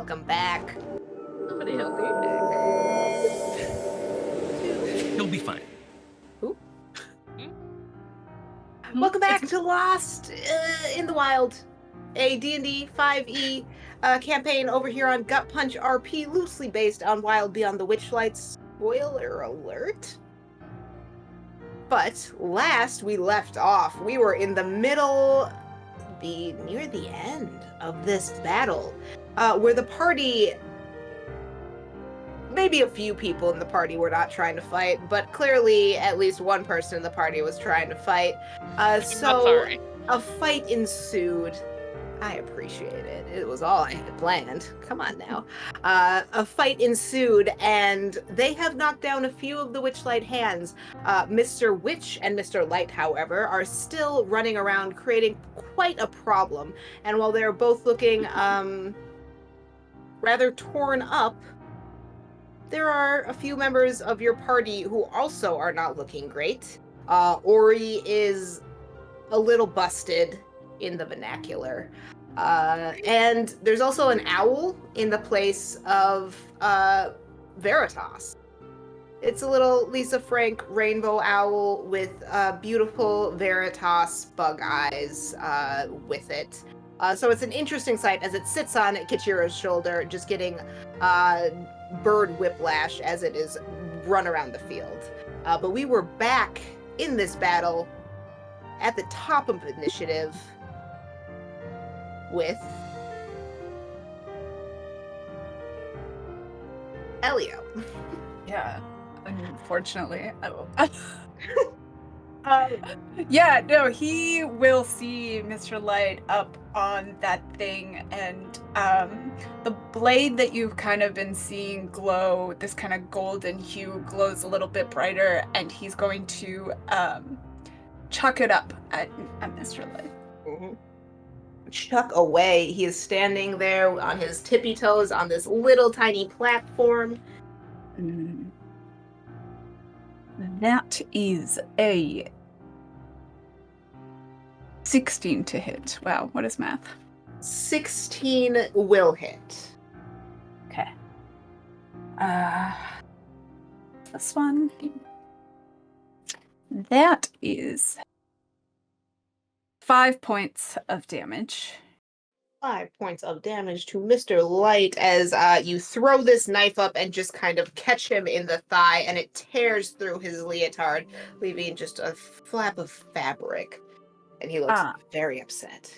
welcome back. Somebody help me. He'll be fine. Ooh. Welcome back to Lost in the Wild, a D&D 5e campaign over here on GutPunchRP, loosely based on Wild Beyond the Witchlight. Spoiler alert. But last we left off, we were in the middle, near the end of this battle, where the party, maybe a few people in the party were not trying to fight, but clearly at least one person in the party was trying to fight. So a fight ensued. I appreciate it. It was all I had planned. Come on now. A fight ensued, and they have knocked down a few of the Witchlight hands. Mr. Witch and Mr. Light, however, are still running around creating quite a problem. And while they're both looking rather torn up, there are a few members of your party who also are not looking great. Ori is a little busted in the vernacular. And there's also an owl in the place of Veritas. It's a little Lisa Frank rainbow owl with beautiful Veritas bug eyes with it. So it's an interesting sight as it sits on Kichira's shoulder, just getting bird whiplash as it is run around the field. But we were back in this battle at the top of initiative with Elio. Yeah, unfortunately. Yeah, no, he will see Mr. Light up on that thing, and the blade that you've kind of been seeing glow, this kind of golden hue, glows a little bit brighter, and he's going to chuck it up at Mr. Light. Mm-hmm. Chuck away. He is standing there on his tippy toes on this little tiny platform. That is a 16 to hit. Wow, what is math? 16 will hit. Okay. This one. That is 5 points of damage. 5 points of damage to Mr. Light as you throw this knife up and just kind of catch him in the thigh, and it tears through his leotard, leaving just a flap of fabric. And he looks very upset.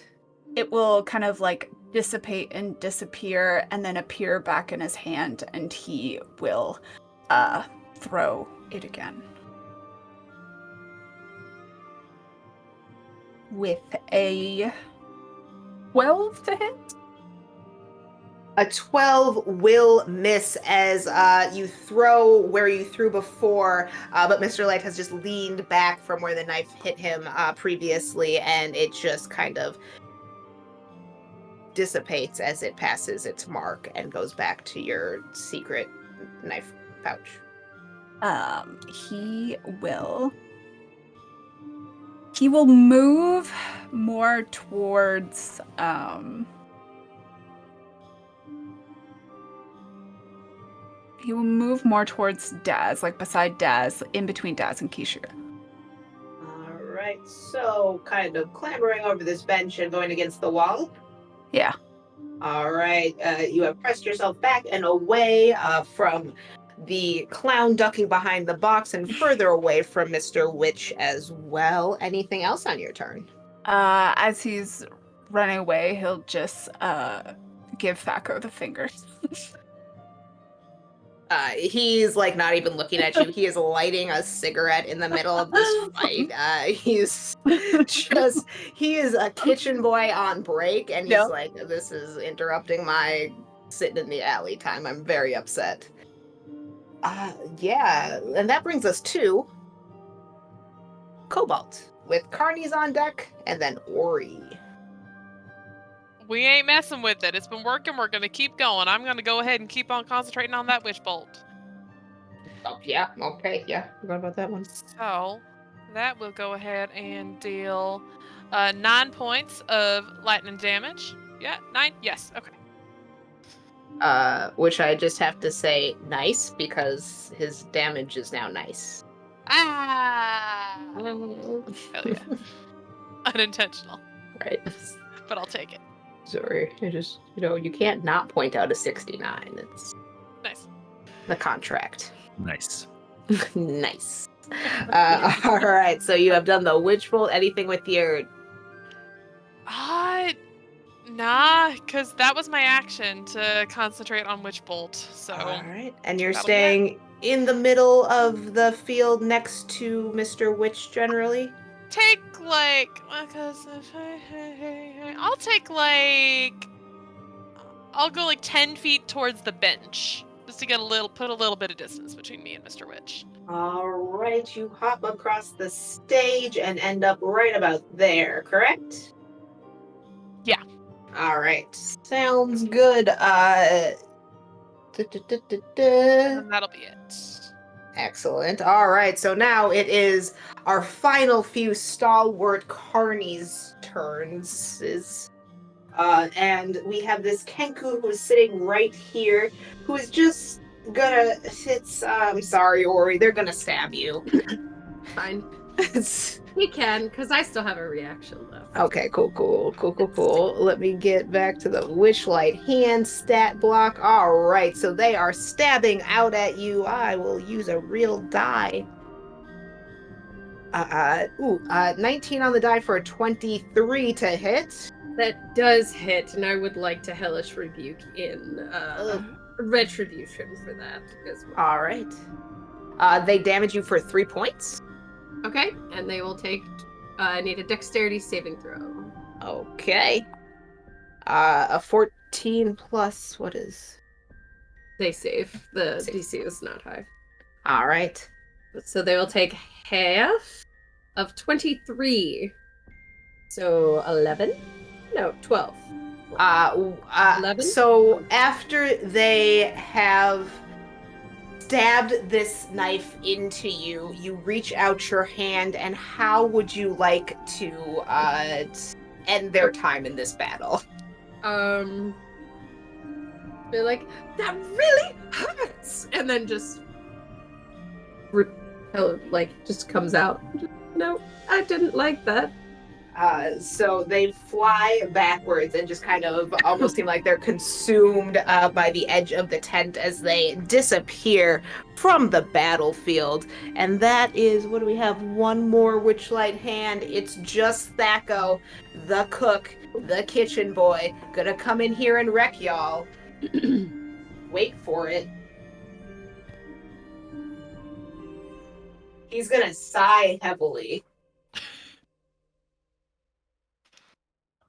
It will kind of like dissipate and disappear and then appear back in his hand, and he will throw it again. With a 12 to hit? A 12 will miss as you throw where you threw before, but Mr. Light has just leaned back from where the knife hit him previously, and it just kind of dissipates as it passes its mark and goes back to your secret knife pouch. He will move more towards Daz, like beside Daz, in between Daz and Kishira. Alright, so kind of clambering over this bench and going against the wall. Yeah. Alright, you have pressed yourself back and away from the clown ducking behind the box and further away from Mr. Witch as well. Anything else on your turn? As he's running away, he'll just give Thaco the finger. He's like not even looking at you. He is lighting a cigarette in the middle of this fight. He is a kitchen boy on break, and he's like, this is interrupting my sitting in the alley time. I'm very upset. Yeah, and that brings us to Cobalt, with Carney's on deck, and then Ori. We ain't messing with it. It's been working. We're going to keep going. I'm going to go ahead and keep on concentrating on that witch bolt. Oh, yeah. Okay, yeah. Forgot about that one. So, that will go ahead and deal 9 points of lightning damage. Yeah, 9? Yes, okay. Which I just have to say nice because his damage is now nice. Ah! Hell yeah. Unintentional, Right. but I'll take it. Sorry, I just, you can't not point out a 69. It's Nice. the contract. Nice. Nice. All right, so you have done the witch bolt. Anything with your... Nah, because that was my action to concentrate on Witch Bolt, so... All right, and you're that'll be it. staying in the middle of the field next to Mr. Witch generally? Take, like... Because if I'll take, like... I'll go, like, 10 feet towards the bench. Just to get put a little bit of distance between me and Mr. Witch. All right, you hop across the stage and end up right about there, correct? Yeah. All right, sounds good. And that'll be it. Excellent. All right, so now it is our final few stalwart carnies' turns. And we have this Kenku who is sitting right here, who is just gonna... I'm sorry, Ori, they're gonna stab you. Fine. We can, because I still have a reaction left. Okay, cool. Let me get back to the Witchlight hand stat block. All right, so they are stabbing out at you. I will use a real die. 19 on the die for a 23 to hit. That does hit, and I would like to Hellish Rebuke in retribution for that as well. All right. They damage you for 3 points. Okay, and they will take... I need a dexterity saving throw. Okay. A 14 plus, what is? They save. The Save. DC is not high. All right. So they will take half of 23. So 11? No, 12. 11? So after they have stabbed this knife into you, you reach out your hand, and how would you like to end their time in this battle? Be like, that really hurts! And then just just comes out. No, I didn't like that. So they fly backwards and just kind of almost seem like they're consumed by the edge of the tent as they disappear from the battlefield. And that is, what do we have? One more Witchlight hand. It's just Thacko, the cook, the kitchen boy, gonna come in here and wreck y'all. Wait for it. He's gonna sigh heavily.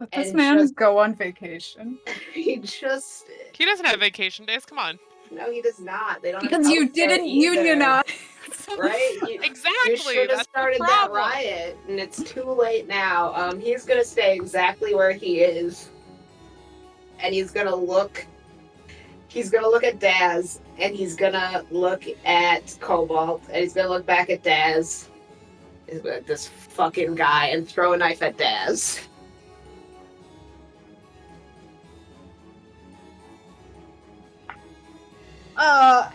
Let this And man just- go on vacation. He doesn't have vacation days, come on. No, he does not. They don't have Because you healthcare didn't either. unionize. Right? Exactly. You should have That's started the that problem. riot, and it's too late now. He's gonna stay exactly where he is, and he's gonna look. He's gonna look at Daz, and he's gonna look at Cobalt, and he's gonna look back at Daz. He's gonna this fucking guy, and throw a knife at Daz.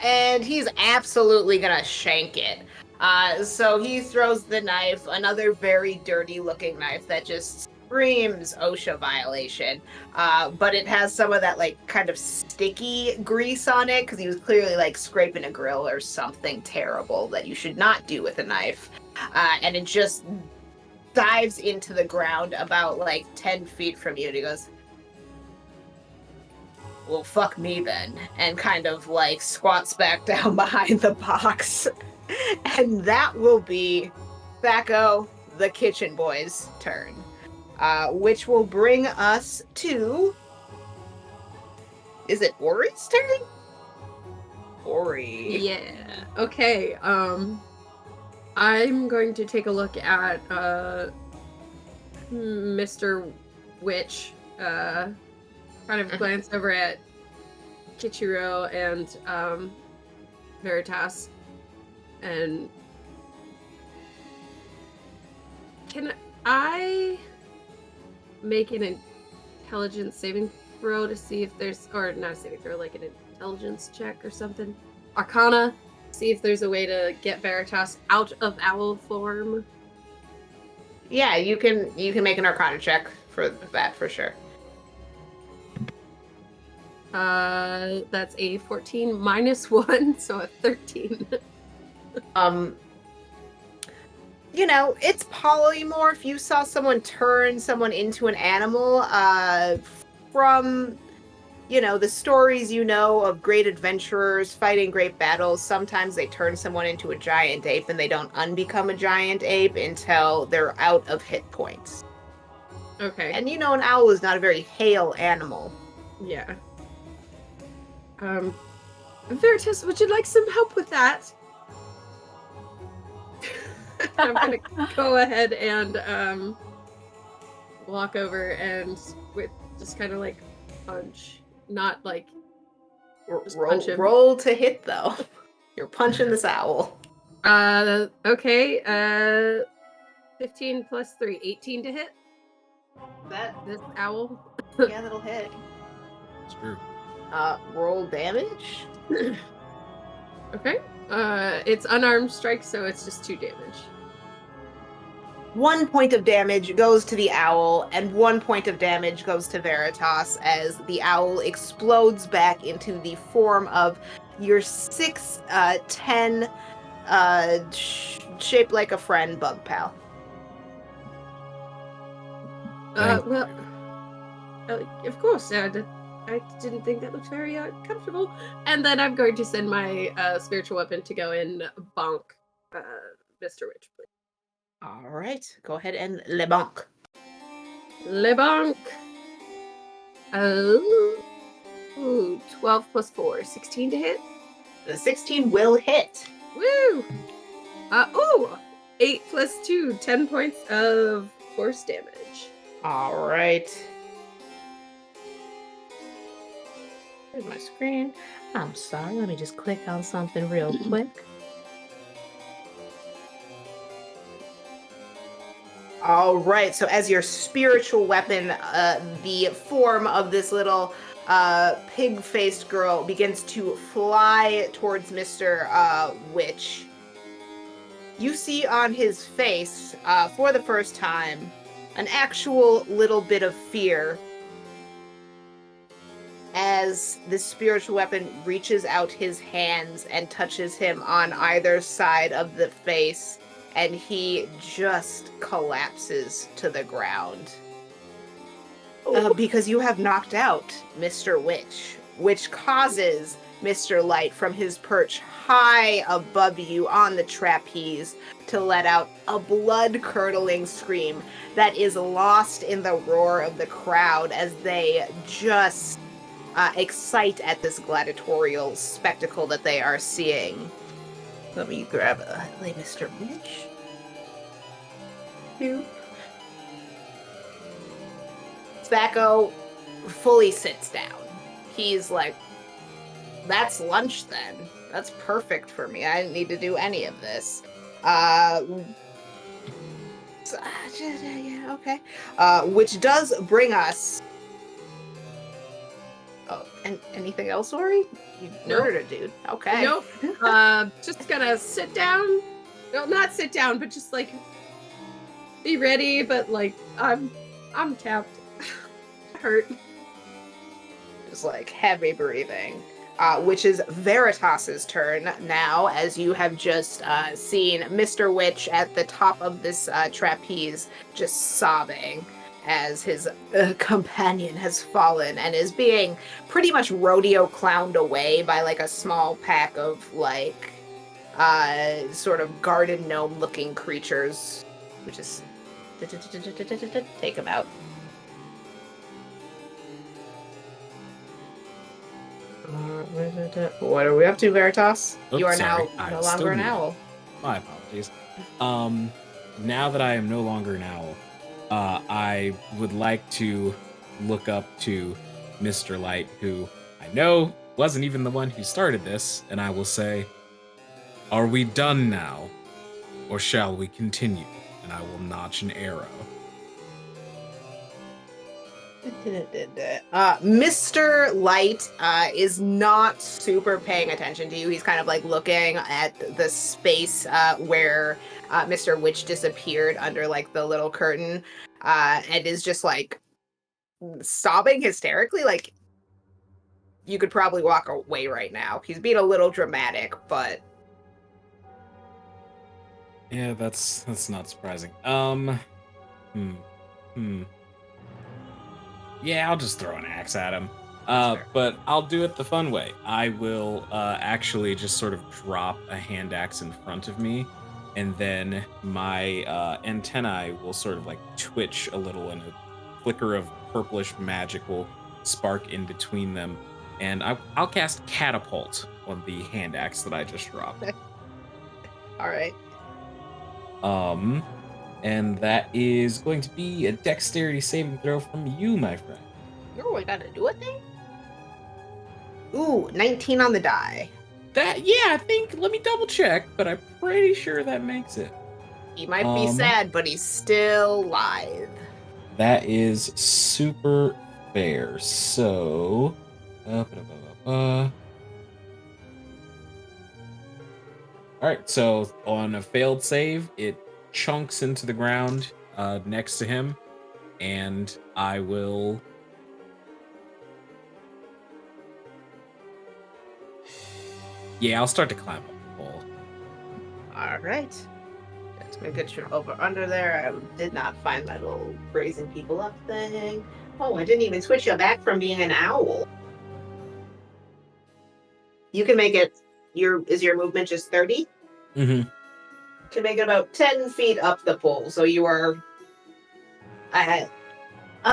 And he's absolutely gonna shank it. So he throws the knife, another very dirty looking knife that just screams OSHA violation. But it has some of that like kind of sticky grease on it because he was clearly like scraping a grill or something terrible that you should not do with a knife. And it just dives into the ground about like 10 feet from you and he goes, well, fuck me then, and kind of like squats back down behind the box. And that will be Thacko, the kitchen boy's turn, which will bring us to... Is it Ori's turn? Ori. Yeah. Okay. I'm going to take a look at Mr. Witch. Kind of glance over at Kichiro and Veritas, and can I make an intelligence saving throw to see if there's, or not a saving throw, like an intelligence check or something. Arcana, see if there's a way to get Veritas out of owl form. Yeah, you can make an Arcana check for that for sure. That's a 14 minus 1, so a 13. You know, it's polymorph. You saw someone turn someone into an animal. From, you know, the stories you know of great adventurers fighting great battles, sometimes they turn someone into a giant ape and they don't unbecome a giant ape until they're out of hit points. Okay. And you know, an owl is not a very hale animal. Yeah. Veritas, would you like some help with that? I'm gonna go ahead and walk over and with just kind of like punch, not like just punch him. Roll to hit though. You're punching this owl. Okay. 15 plus 3, 18 to hit. This owl. Yeah, that'll hit. It's true. Roll damage. Okay. It's unarmed strike, so it's just 2 damage. 1 point of damage goes to the owl, and 1 point of damage goes to Veritas as the owl explodes back into the form of your 6'10", shaped like a friend bug pal. Well, of course, I didn't think that looked very comfortable. And then I'm going to send my spiritual weapon to go in bonk Mr. Witch, please. All right, go ahead and le bonk. Le bonk. Oh, 12 plus 4, 16 to hit. The 16 will hit. Woo! 8 plus 2, 10 points of force damage. All right. Here's my screen. I'm sorry, let me just click on something real quick. All right, so as your spiritual weapon, the form of this little pig-faced girl begins to fly towards Mr. Witch. You see on his face, for the first time, an actual little bit of fear as the spiritual weapon reaches out his hands and touches him on either side of the face, and he just collapses to the ground. Because you have knocked out Mr. Witch, which causes Mr. Light from his perch high above you on the trapeze to let out a blood-curdling scream that is lost in the roar of the crowd as they just excite at this gladiatorial spectacle that they are seeing. Let me grab Mr. Witch. Spacco fully sits down. He's like, that's lunch then. That's perfect for me. I didn't need to do any of this. Yeah, okay. Which does bring us... Oh, and anything else, Ori? You murdered a dude. Okay. Nope. Just gonna sit down. No, not sit down, but just like be ready. But like I'm tapped. Hurt. Just like heavy breathing. Which is Veritas's turn now, as you have just seen Mr. Witch at the top of this trapeze just sobbing as his companion has fallen and is being pretty much rodeo clowned away by like a small pack of like sort of garden gnome looking creatures, which is take him out. What are we up to, Veritas? Oops, you are sorry. now no I'm longer still an muted. owl. My apologies. Now that I am no longer an owl, I would like to look up to Mr. Light, who I know wasn't even the one who started this, and I will say, are we done now, or shall we continue? And I will notch an arrow. Mr. Light is not super paying attention to you. He's kind of like looking at the space where Mr. Witch disappeared under like the little curtain and is just like sobbing hysterically. Like, you could probably walk away right now. He's being a little dramatic, but Yeah, that's not surprising. Yeah, I'll just throw an axe at him. But I'll do it the fun way. I will actually just sort of drop a hand axe in front of me, and then my antennae will sort of like twitch a little, and a flicker of purplish magic will spark in between them, and I'll cast Catapult on the hand axe that I just dropped. all right. And that is going to be a dexterity saving throw from you, my friend. You're really gonna do a thing? Ooh, 19 on the die. I think, let me double check, but I'm pretty sure that makes it. He might be sad, but he's still lithe. That is super fair. So, all right, so on a failed save, it chunks into the ground next to him, and I will... Yeah, I'll start to climb up the pole. All right. Let's make a trip over under there. I did not find my little raising people up thing. Oh, I didn't even switch you back from being an owl. You can make it. Is your movement just 30? Mm-hmm. To make it about 10 feet up the pole, so you are a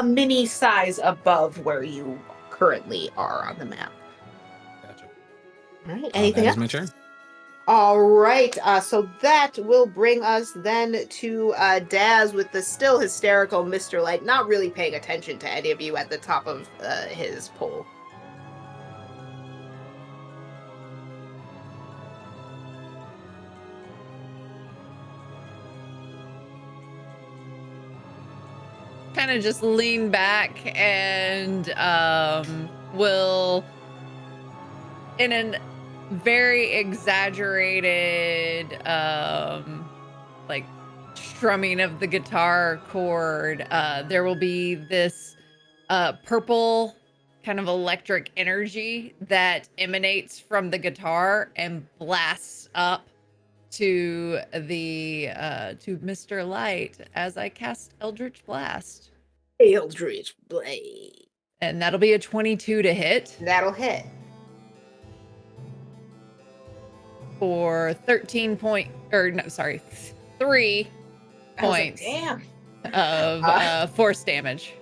mini size above where you currently are on the map. Gotcha. All right. Anything that else? is my turn. All right. So that will bring us then to Daz with the still hysterical Mr. Light, not really paying attention to any of you at the top of his pole. Kind of just lean back and will, in a very exaggerated like strumming of the guitar chord, there will be this purple kind of electric energy that emanates from the guitar and blasts up to the to Mr. Light as I cast Eldritch Blast. Eldritch Blade. And that'll be a 22 to hit That'll hit. for 3 points Damn. of force damage.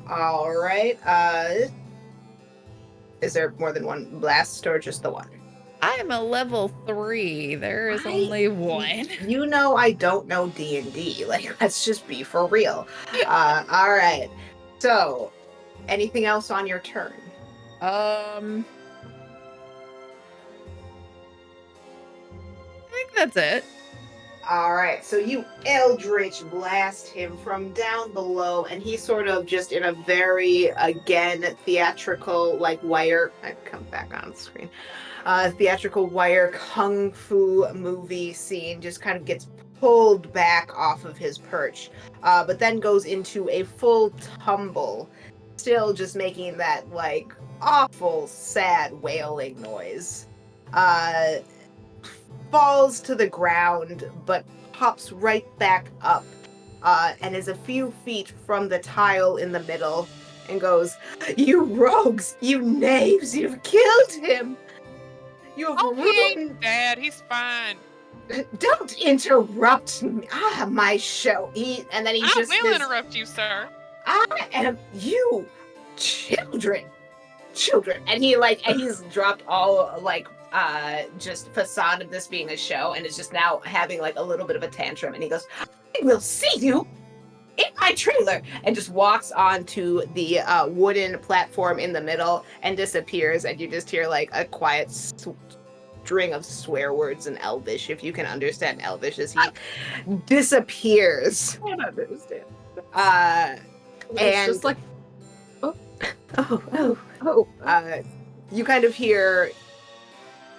All right. Is there more than one blast or just the one? I'm a level 3. There is only one. You know I don't know D&D. Like, let's just be for real. All right. So, anything else on your turn? I think that's it. All right. So you Eldritch blast him from down below, and he sort of just in a very, again, theatrical, like wire. I come back on screen. Theatrical wire kung fu movie scene just kind of gets pulled back off of his perch, but then goes into a full tumble, still just making that like awful sad wailing noise. Falls to the ground but pops right back up and is a few feet from the tile in the middle and goes, "You rogues, you knaves, you've killed him! You've ruined... Dad, he's fine. Don't interrupt me. My show." And then he I just will interrupt you, sir. "I am you children. And he's dropped all like just facade of this being a show and is just now having like a little bit of a tantrum, and he goes, "I will see you in my trailer," and just walks onto the wooden platform in the middle and disappears, and you just hear like a quiet string of swear words in Elvish, if you can understand Elvish, as he disappears. I don't understand. And It's just like Oh. You kind of hear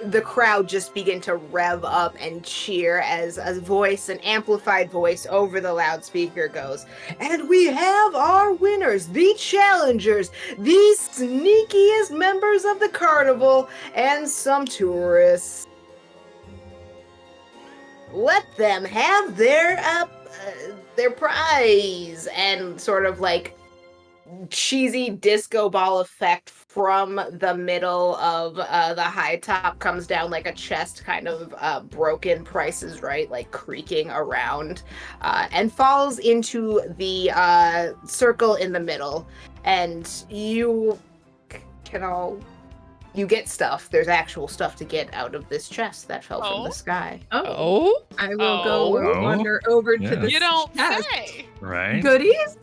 the crowd just begin to rev up and cheer as a voice, an amplified voice over the loudspeaker goes, "And we have our winners, the challengers, the sneakiest members of the carnival, and some tourists. Let them have their prize." And sort of like cheesy disco ball effect from the middle of the high top comes down like a chest, kind of broken, Price is Right, like creaking around, and falls into the circle in the middle. And you can all... You get stuff. There's actual stuff to get out of this chest that fell from the sky. Oh? I will go wander over to the You don't chest. say. Right? Goodies?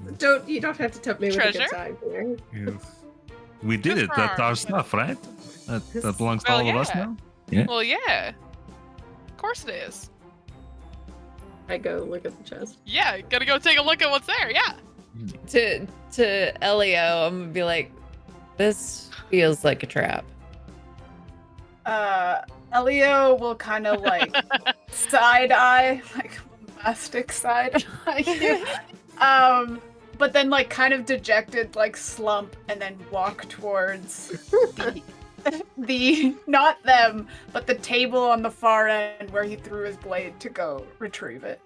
You don't have to tell me with a Treasure? good time here. Yes. We did Good it. for That's our- our stuff, right? That belongs to Well, all of us yeah. now. Yeah. Well, yeah. Of course it is. I go look at the chest. Yeah, gotta go take a look at what's there. Yeah. To Elio, I'm gonna be like, this feels like a trap. Elio will kind of like side eye, like bombastic side eye. But then like kind of dejected, like slump, and then walk towards the not them, but the table on the far end where he threw his blade to go retrieve it.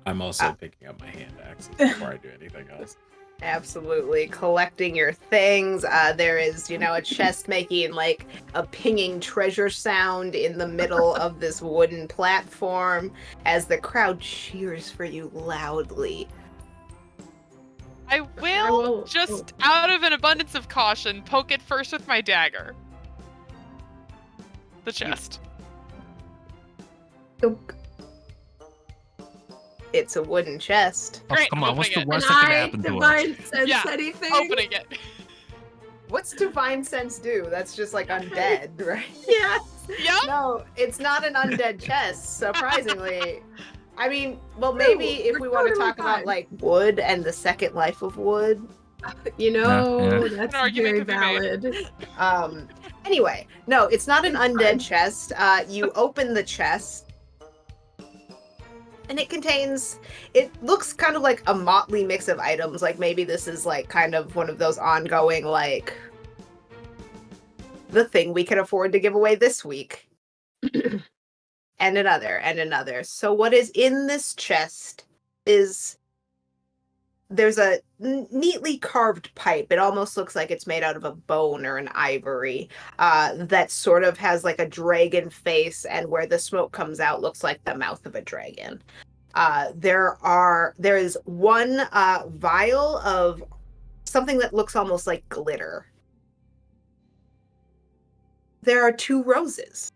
I'm also picking up my hand axes before I do anything else. Absolutely. Collecting your things. There is, a chest making like a pinging treasure sound in the middle of this wooden platform as the crowd cheers for you loudly. I will, just out of an abundance of caution, poke it first with my dagger. The chest. It's a wooden chest. Oh, Great, come I'm on, what's the opening it. worst Can that could I happen to us? divine sense Yeah, anything? Opening it. What's divine sense do? That's just like undead, right? Yeah. Yep. No, it's not an undead chest, surprisingly. I mean, well, maybe if we want to totally talk about fine. like wood and the second life of wood. Yeah. That's An argument very could be made. valid. Anyway, no, it's not an It's undead fine. chest. You open the chest, and it looks kind of like a motley mix of items. Like maybe this is like kind of one of those ongoing, like, the thing we can afford to give away this week. And another, and another. So what is in this chest is there's a neatly carved pipe. It almost looks like it's made out of a bone or an ivory, that sort of has like a dragon face, and where the smoke comes out looks like the mouth of a dragon. There is one vial of something that looks almost like glitter. There are 2 roses.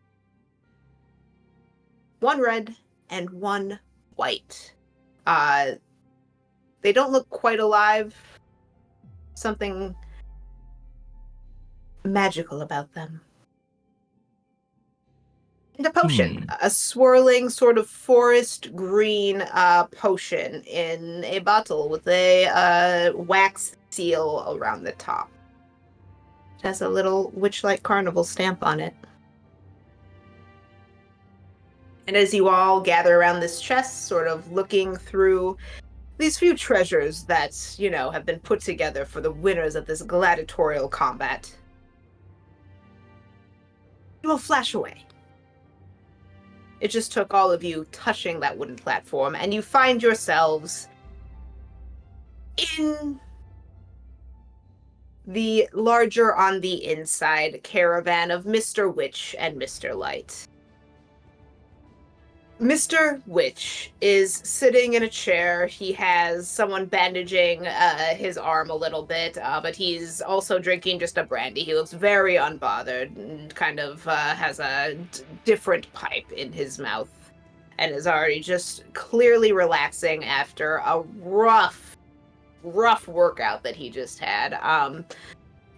One red and one white. They don't look quite alive. Something magical about them. And a potion. A swirling sort of forest green potion in a bottle with a wax seal around the top. It has a little Witchlight Carnival stamp on it. And as you all gather around this chest, sort of looking through these few treasures that, have been put together for the winners of this gladiatorial combat, you will flash away. It just took all of you touching that wooden platform, and you find yourselves in the larger on the inside caravan of Mr. Witch and Mr. Light. Mr. Witch is sitting in a chair. He has someone bandaging his arm a little bit, but he's also drinking just a brandy. He looks very unbothered and kind of has a different pipe in his mouth and is already just clearly relaxing after a rough workout that he just had.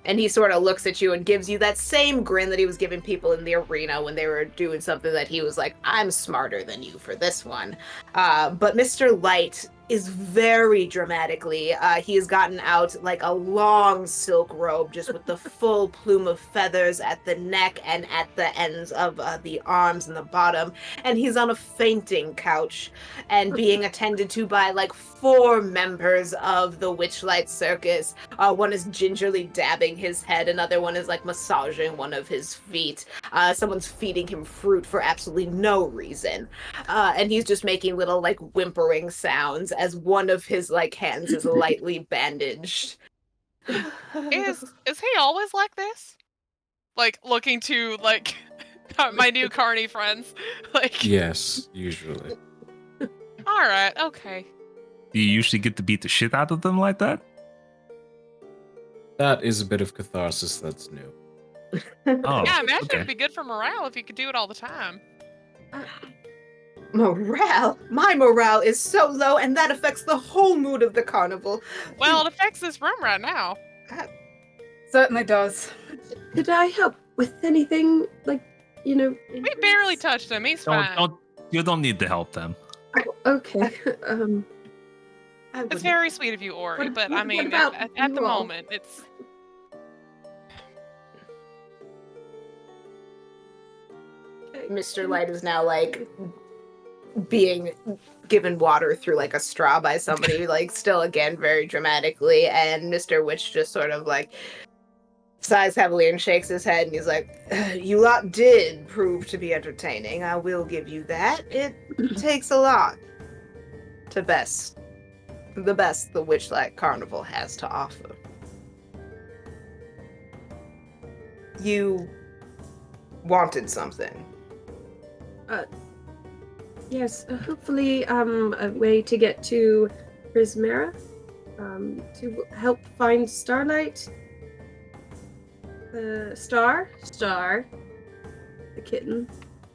And he sort of looks at you and gives you that same grin that he was giving people in the arena when they were doing something that he was like, I'm smarter than you for this one. But Mr. Light is very dramatically. He has gotten out like a long silk robe, just with the full plume of feathers at the neck and at the ends of the arms and the bottom. And he's on a fainting couch and being attended to by like 4 members of the Witchlight Circus. One is gingerly dabbing his head, another one is like massaging one of his feet. Someone's feeding him fruit for absolutely no reason. And he's just making little like whimpering sounds as one of his like hands is lightly bandaged. Is he always like this? Like looking to like my new carny friends? Like Yes, usually. alright, okay. Do you usually get to beat the shit out of them like that? That is a bit of catharsis that's new. Oh, Yeah, I imagine okay. it'd be good for morale if you could do it all the time. Morale? My morale is so low, and that affects the whole mood of the carnival. Well, it affects this room right now. Certainly does. Could I help with anything? Like, you know. We barely touched him. He's fine. You don't need to help them. Oh, okay. It's very sweet of you, Ori, What- but what I mean, about at you the all? moment, it's. Mr. Light is now like being given water through like a straw by somebody, like still again very dramatically, and Mr. Witch just sort of like sighs heavily and shakes his head, and he's like, "You lot did prove to be entertaining. I will give you that. It takes a lot to the best the Witchlight Carnival has to offer. You wanted something." Yes, hopefully, a way to get to Prismera, to help find Starlight, Star, the kitten,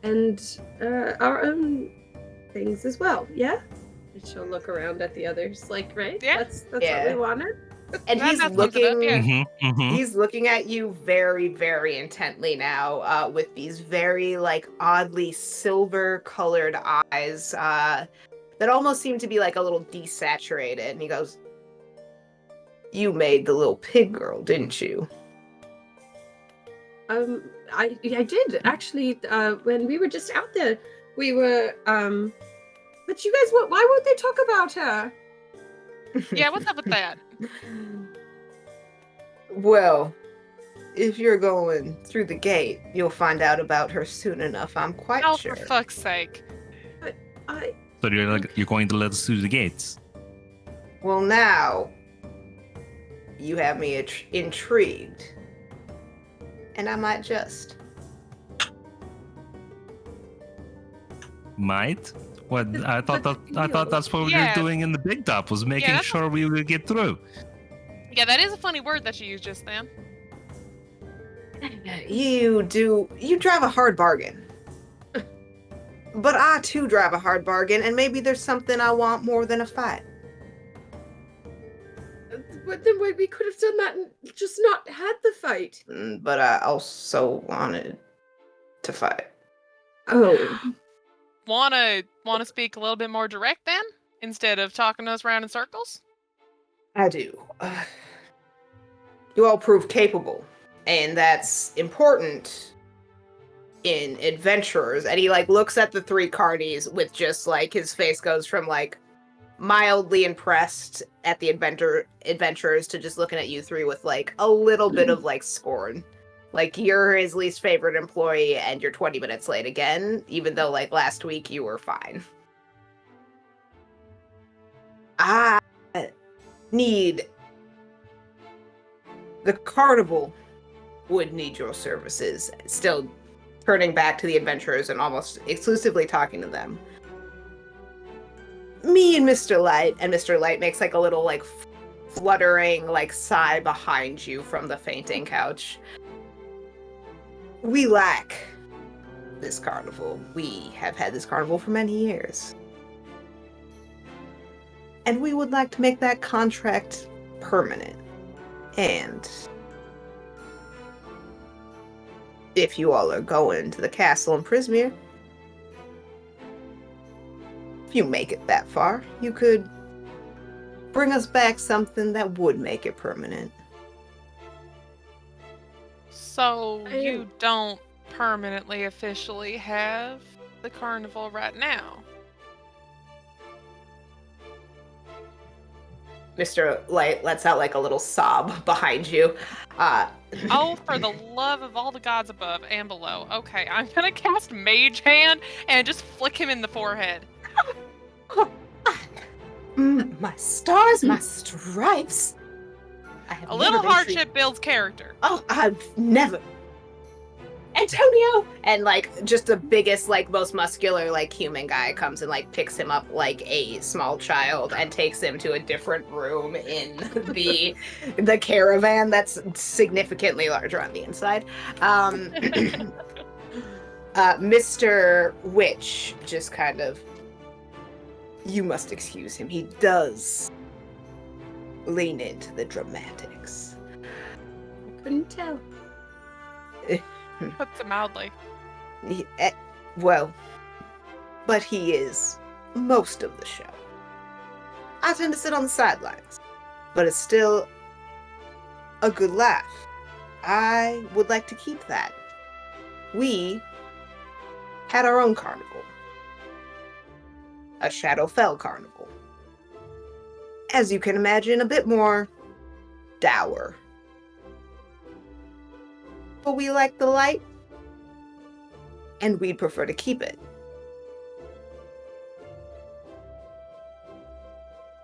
and our own things as well. Yeah. And she'll look around at the others, like, right? Yeah. That's Yeah. what we wanted. And That he's sums it up, looking. yeah. He's looking at you very, very intently now, with these very, like, oddly silver-colored eyes that almost seem to be, like, a little desaturated. And he goes, "You made the little pig girl, didn't you?" I did actually. When we were just out there, we were. But you guys, why won't they talk about her? Yeah, what's up with that? Well, if you're going through the gate, you'll find out about her soon enough, I'm quite Oh, sure. for fuck's sake. So you're going to let us through the gates? Well, now you have me intrigued, and I might just. Might? What? I thought that's what we Yeah. were doing in the big top, was making that's- sure we would get through. Yeah, that is a funny word that you used just then. You drive a hard bargain. But I too drive a hard bargain, and maybe there's something I want more than a fight. But then we could have done that and just not had the fight. But I also wanted to fight. Oh. Wanna speak a little bit more direct then? Instead of talking to us around in circles? I do. You all prove capable, and that's important in adventurers. And he like looks at the 3 carnies with just like his face goes from like mildly impressed at the adventurers to just looking at you 3 with like a little bit of like scorn. Like you're his least favorite employee and you're 20 minutes late again, even though like last week you were fine. I need the carnival would need your services. Still turning back to the adventurers and almost exclusively talking to them. Me and Mr. Light makes like a little like fluttering like sigh behind you from the fainting couch. We lack this carnival. We have had this carnival for many years. And we would like to make that contract permanent. And if you all are going to the castle in Prismere, if you make it that far, you could bring us back something that would make it permanent. So you don't permanently officially have the carnival right now? Mr. Light lets out like a little sob behind you. Oh, for the love of all the gods above and below. Okay, I'm gonna cast Mage Hand and just flick him in the forehead. My stars, my stripes. I have A little never been hardship treated- builds character. Oh, I've never. Antonio! And like just the biggest, like most muscular, like human guy comes and like picks him up like a small child and takes him to a different room in the caravan that's significantly larger on the inside. Mr. Witch just kind of, you must excuse him. He does lean into the dramatics. I couldn't tell. Puts it mildly. Well, but he is most of the show. I tend to sit on the sidelines, but it's still a good laugh. I would like to keep that. We had our own carnival. A Shadowfell carnival. As you can imagine, a bit more dour. But we like the light, and we'd prefer to keep it.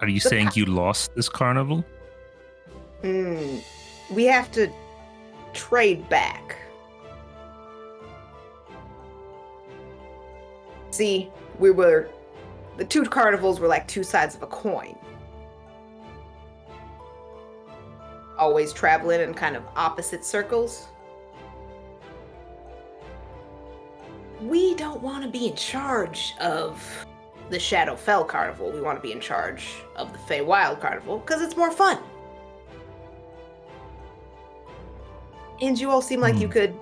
Are you saying you lost this carnival? We have to trade back. See, the two carnivals were like two sides of a coin. Always traveling in kind of opposite circles. We don't want to be in charge of the Shadowfell Carnival. We want to be in charge of the Feywild Carnival because it's more fun. And you all seem like you could,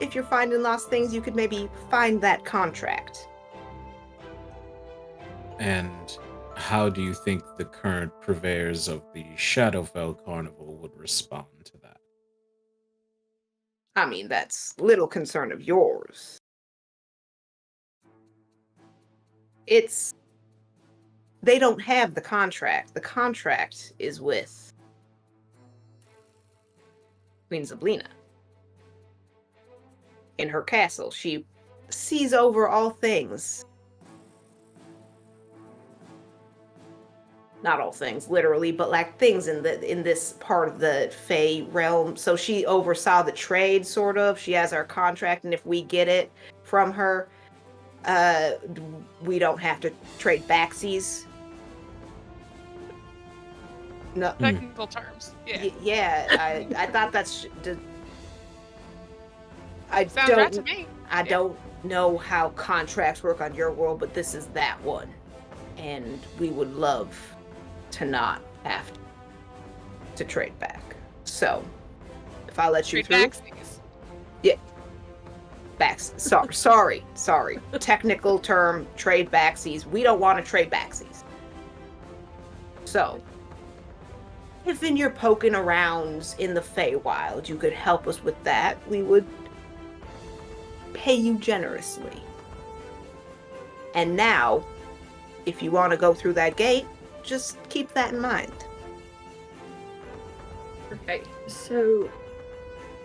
if you're finding lost things, you could maybe find that contract. And how do you think the current purveyors of the Shadowfell Carnival would respond to that? I mean, that's little concern of yours. They don't have the contract. The contract is with Queen Zablina. In her castle, she sees over all things. Not all things, literally, but like things in this part of the Fey realm. So she oversaw the trade, sort of. She has our contract, and if we get it from her, we don't have to trade backsies. No. Technical terms. Yeah. I thought that's. I Sounds right to don't. me. I don't know how contracts work on your world, but this is that one, and we would love to not have to trade back. So, if I let you Trade through, backsies. yeah, backs. Sorry. Technical term, trade backsies. We don't want to trade backsies. So, if in your poking around in the Feywild, you could help us with that, we would pay you generously. And now, if you want to go through that gate, just keep that in mind. Okay, so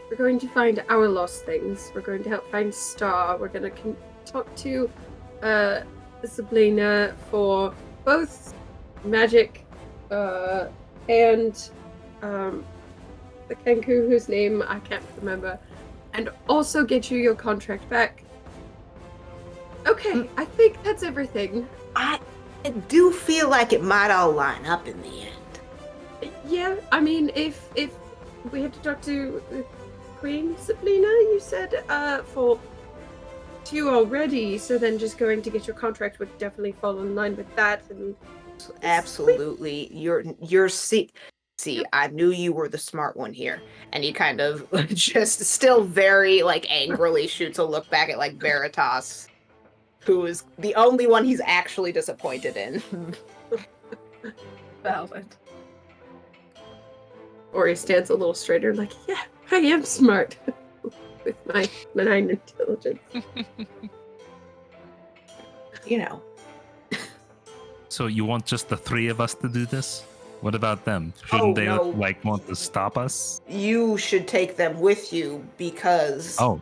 we're going to find our lost things. We're going to help find Star. We're going to talk to Zablina for both magic and the Kenku, whose name I can't remember, and also get you your contract back. Okay, I think that's everything. I do feel like it might all line up in the end. Yeah, I mean, if we have to talk to Queen Zablina, you said, for two already, so then just going to get your contract would definitely fall in line with that. And absolutely, you're see, I knew you were the smart one here, and he kind of just still very like angrily shoots a look back at like Veritas. who is the only one he's actually disappointed in. Valid. Ori stands a little straighter, like, yeah, I am smart. With my 9 intelligence. You know. So you want just the 3 of us to do this? What about them? Shouldn't they no. want to stop us? You should take them with you because Oh,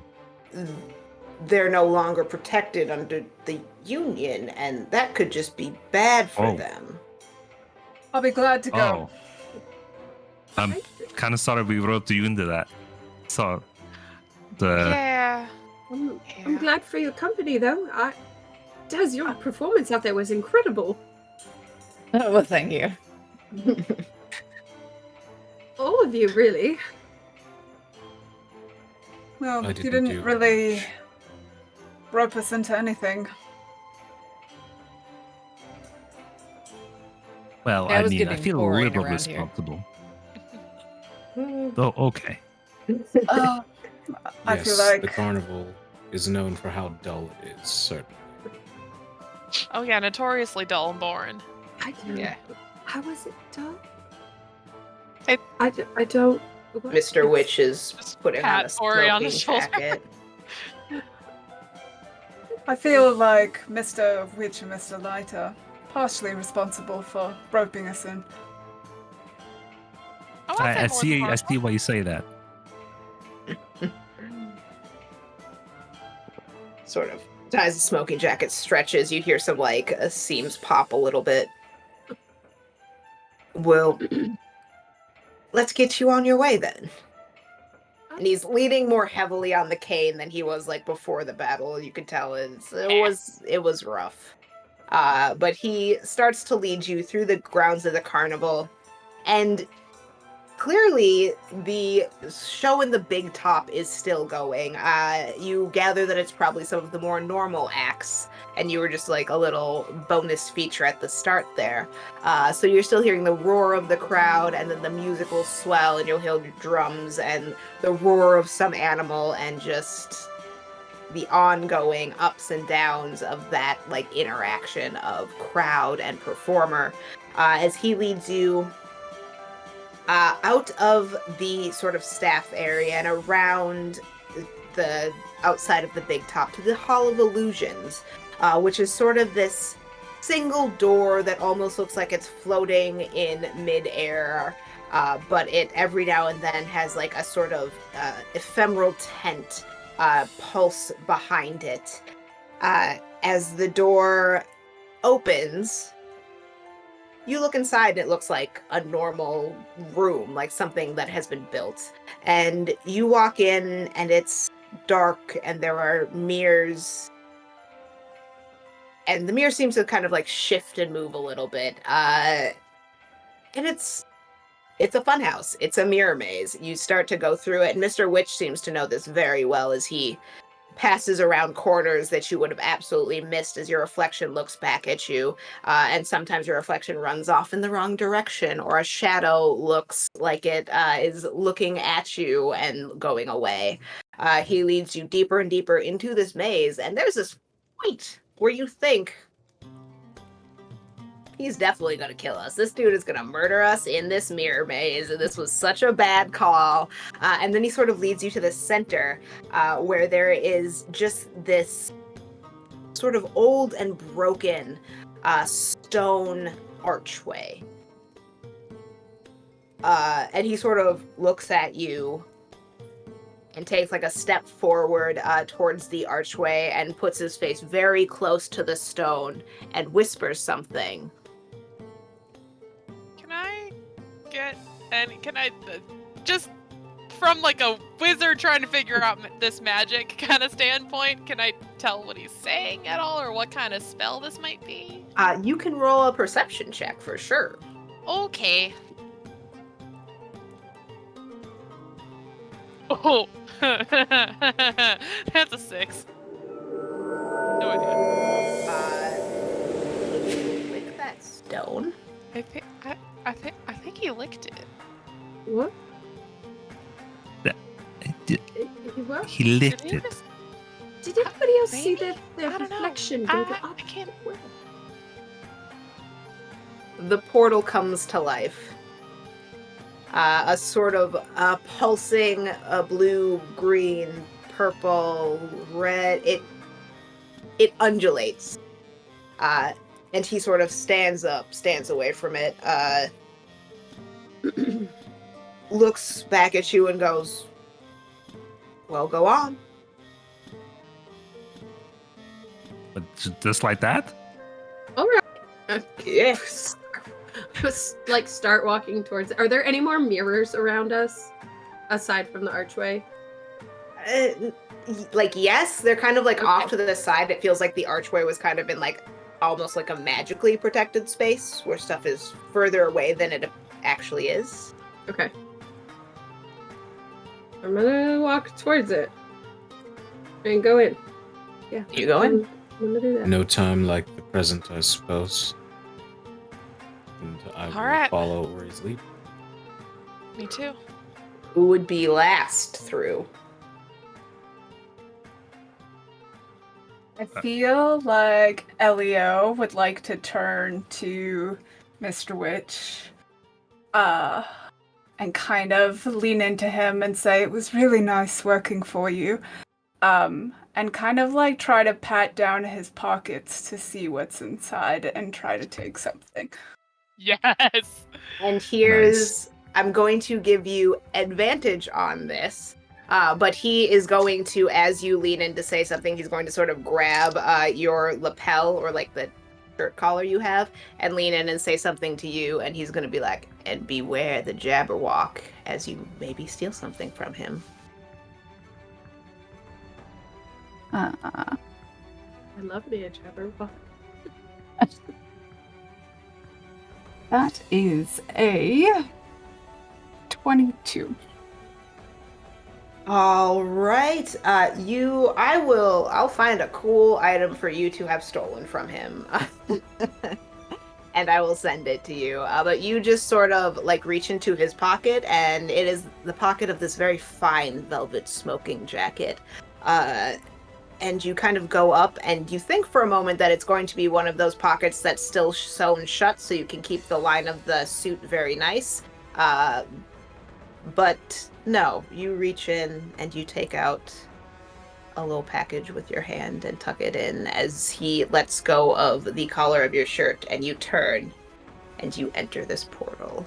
they're no longer protected under the Union, and that could just be bad for them. I'll be glad to go. oh. I'm kind of sorry we roped you into that. So, Yeah. I'm glad for your company, though. Daz, your performance out there was incredible. Well, thank you. All of you, really. Well, I you didn't didn't do really rope us into anything. well, I I was mean, I getting feel a boring little around here. responsible. Oh, okay. I Yes, feel like the carnival is known for how dull it is, certainly. Oh yeah, notoriously dull and boring. I don't. Yeah. How was it done? It- I don't. what? Mr. Witch is Just putting on a pat Ori on the smoking shoulder. jacket. I feel like Mr. Witch and Mr. Light are partially responsible for roping us in. I wanna say I more see. I carnival. see why you say that. Sort of. As the smoking jacket stretches, you hear some seams pop a little bit. Well, let's get you on your way then. And he's leaning more heavily on the cane than he was before the battle. You could tell it was rough. But he starts to lead you through the grounds of the carnival, and clearly the show in the big top is still going. You gather that it's probably some of the more normal acts, and you were just a little bonus feature at the start there. So you're still hearing the roar of the crowd, and then the music will swell, and you'll hear drums and the roar of some animal, and just the ongoing ups and downs of that interaction of crowd and performer as he leads you out of the sort of staff area and around the outside of the big top to the Hall of Illusions, which is sort of this single door that almost looks like it's floating in midair, but it every now and then has a sort of ephemeral tent pulse behind it. As the door opens, you look inside and it looks like a normal room, like something that has been built. And you walk in and it's dark and there are mirrors. And the mirror seems to kind of shift and move a little bit. And it's a fun house. It's a mirror maze. You start to go through it, and Mr. Witch seems to know this very well as he passes around corners that you would have absolutely missed as your reflection looks back at you. And sometimes your reflection runs off in the wrong direction, or a shadow looks like it is looking at you and going away. He leads you deeper and deeper into this maze, and there's this point where you think, he's definitely going to kill us. This dude is going to murder us in this mirror maze, and this was such a bad call. And then he sort of leads you to the center, where there is just this sort of old and broken stone archway. And he sort of looks at you and takes a step forward towards the archway and puts his face very close to the stone and whispers something. Can I just from a wizard trying to figure out this magic kind of standpoint, can I tell what he's saying at all, or what kind of spell this might be? You can roll a perception check for sure. Okay. Oh, that's a 6. No idea. Lick that stone. I think he licked it. What? He What? licked Did he it. just- Did anybody else see Maybe? their I don't know. reflection? I- go up? I can't- Where? The portal comes to life. A sort of pulsing blue, green, purple, red. It undulates. And he sort of stands away from it, looks back at you and goes, "Well, go on." But just like that? All right. Yes. Just like start walking towards. Are there any more mirrors around us aside from the archway? Like, yes, they're kind of like off Okay. to the side. It feels like the archway was kind of in like almost like a magically protected space where stuff is further away than it actually is. Okay. I'm gonna walk towards it and go in. Yeah. You go in? I'm gonna do that. No time like the present, I suppose. And I will Alright. follow where he's leading. Me too. Who would be last through? I feel like Elio would like to turn to Mr. Witch, and kind of lean into him and say, "It was really nice working for you." And kind of like try to pat down his pockets to see what's inside and try to take something. Yes. And here's, I'm going to give you advantage on this, but he is going to, as you lean in to say something, he's going to sort of grab your lapel or like the shirt collar you have and lean in and say something to you, and he's going to be like, "And beware the Jabberwock," as you maybe steal something from him. I love me a Jabberwock. That is a 22. All right, I'll find a cool item for you to have stolen from him. And I will send it to you. But you just sort of like reach into his pocket, and it is the pocket of this very fine velvet smoking jacket. And you kind of go up, and you think for a moment that it's going to be one of those pockets that's still sewn shut, so you can keep the line of the suit very nice. But no, you reach in and you take out a little package with your hand and tuck it in as he lets go of the collar of your shirt, and you turn and you enter this portal.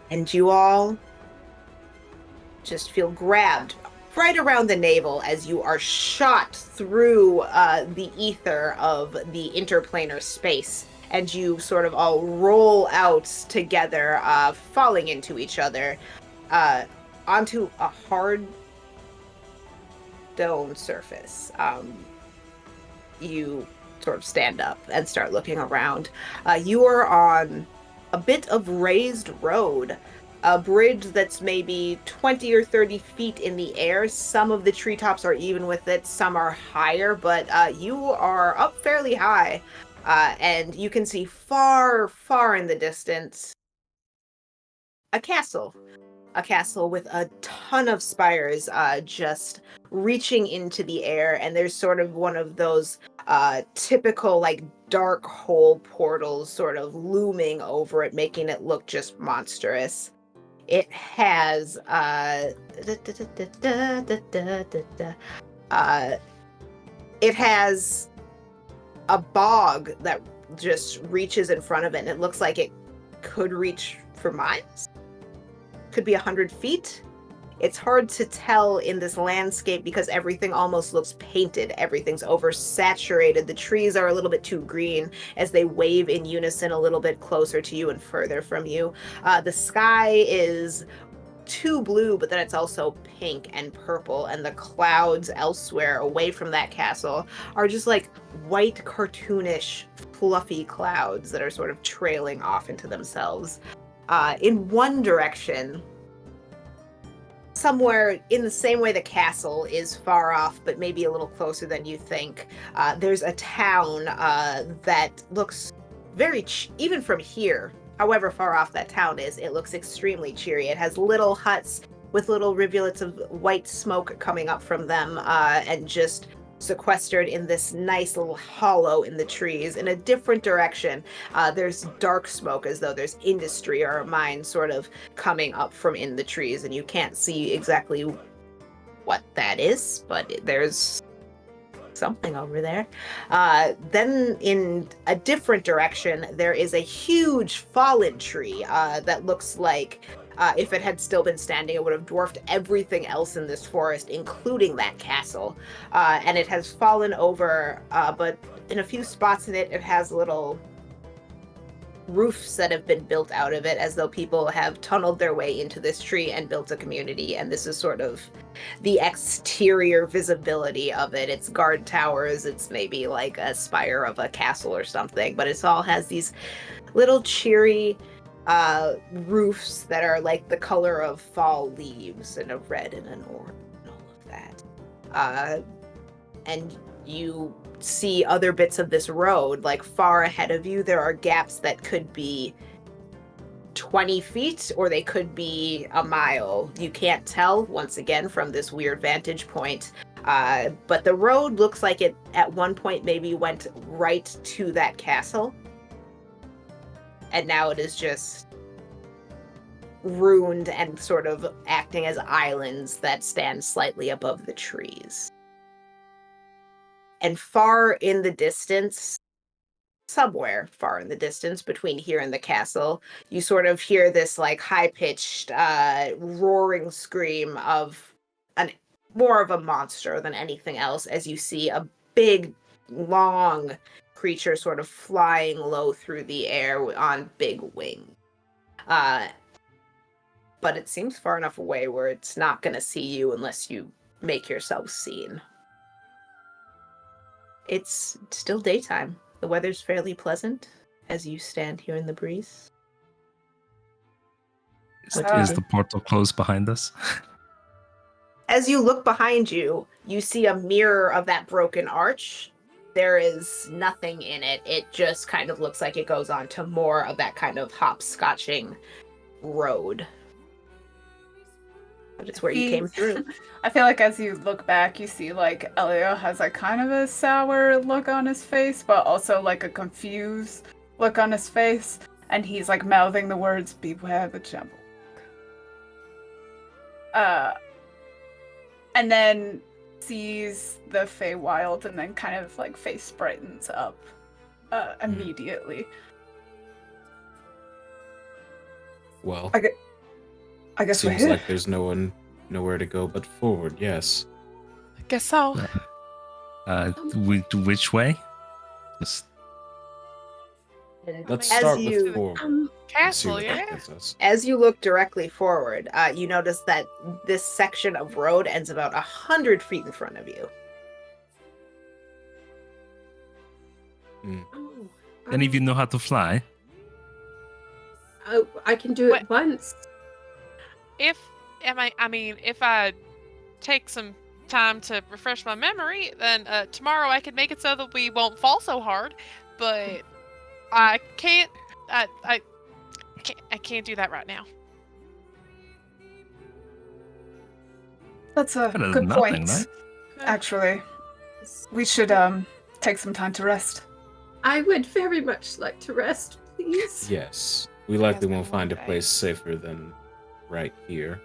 And you all just feel grabbed right around the navel as you are shot through the ether of the interplanar space, and you sort of all roll out together, falling into each other, onto a hard stone surface. You sort of stand up and start looking around. You are on a bit of raised road, a bridge that's maybe 20 or 30 feet in the air. Some of the treetops are even with it, some are higher, but you are up fairly high, and you can see far, far in the distance a castle with a ton of spires just reaching into the air, and there's sort of one of those typical like dark hole portals sort of looming over it, making it look just monstrous. It has it has a bog that just reaches in front of it, and it looks like it could reach for miles. Could be 100 feet. It's hard to tell in this landscape because everything almost looks painted. Everything's oversaturated. The trees are a little bit too green as they wave in unison a little bit closer to you and further from you. The sky is too blue, but then it's also pink and purple, and the clouds elsewhere away from that castle are just like white, cartoonish, fluffy clouds that are sort of trailing off into themselves. In one direction, somewhere in the same way the castle is far off, but maybe a little closer than you think, there's a town that looks very, even from here, however far off that town is, it looks extremely cheery. It has little huts with little rivulets of white smoke coming up from them, and just sequestered in this nice little hollow in the trees in a different direction. There's dark smoke, as though there's industry or a mine sort of coming up from in the trees, and you can't see exactly what that is, but there's something over there. Then in a different direction, there is a huge fallen tree that looks like if it had still been standing, it would have dwarfed everything else in this forest, including that castle. And it has fallen over, but in a few spots in it, it has little roofs that have been built out of it, as though people have tunneled their way into this tree and built a community. And this is sort of the exterior visibility of it. It's guard towers, it's maybe like a spire of a castle or something, but it all has these little cheery roofs that are like the color of fall leaves, and a red and an orange and all of that. And you see other bits of this road, like far ahead of you, there are gaps that could be 20 feet or they could be a mile. You can't tell, once again, from this weird vantage point. But the road looks like it at one point maybe went right to that castle. And now it is just ruined and sort of acting as islands that stand slightly above the trees. And far in the distance, somewhere far in the distance between here and the castle, you sort of hear this like high-pitched roaring scream of more of a monster than anything else, as you see a big, long creature sort of flying low through the air on big wings. But it seems far enough away where it's not going to see you unless you make yourself seen. It's still daytime. The weather's fairly pleasant as you stand here in the breeze. Is the portal closed behind us? As you look behind you, you see a mirror of that broken arch. There is nothing in it. It just kind of looks like it goes on to more of that kind of hopscotching road. But it's where you came through. I feel like as you look back, you see like Elio has like kind of a sour look on his face, but also like a confused look on his face, and he's like mouthing the words, "Beware the Jumble." And then sees the Feywild, and then kind of like face brightens up immediately. Well, I guess seems like there's nowhere to go but forward. Yes. I guess so. Which way? Just Let's As start you- with forward. Castle, See where that yeah. gets us. As you look directly forward, you notice that this section of road ends about 100 feet in front of you. Oh, any of you know how to fly? Oh, I can do it What? once. If I take some time to refresh my memory, then tomorrow I can make it so that we won't fall so hard. But I can't. I can't do that right now. That's a Better than good nothing, point. right? Actually, we should take some time to rest. I would very much like to rest, please. Yes. We likely Yes, won't find a okay. place safer than right here.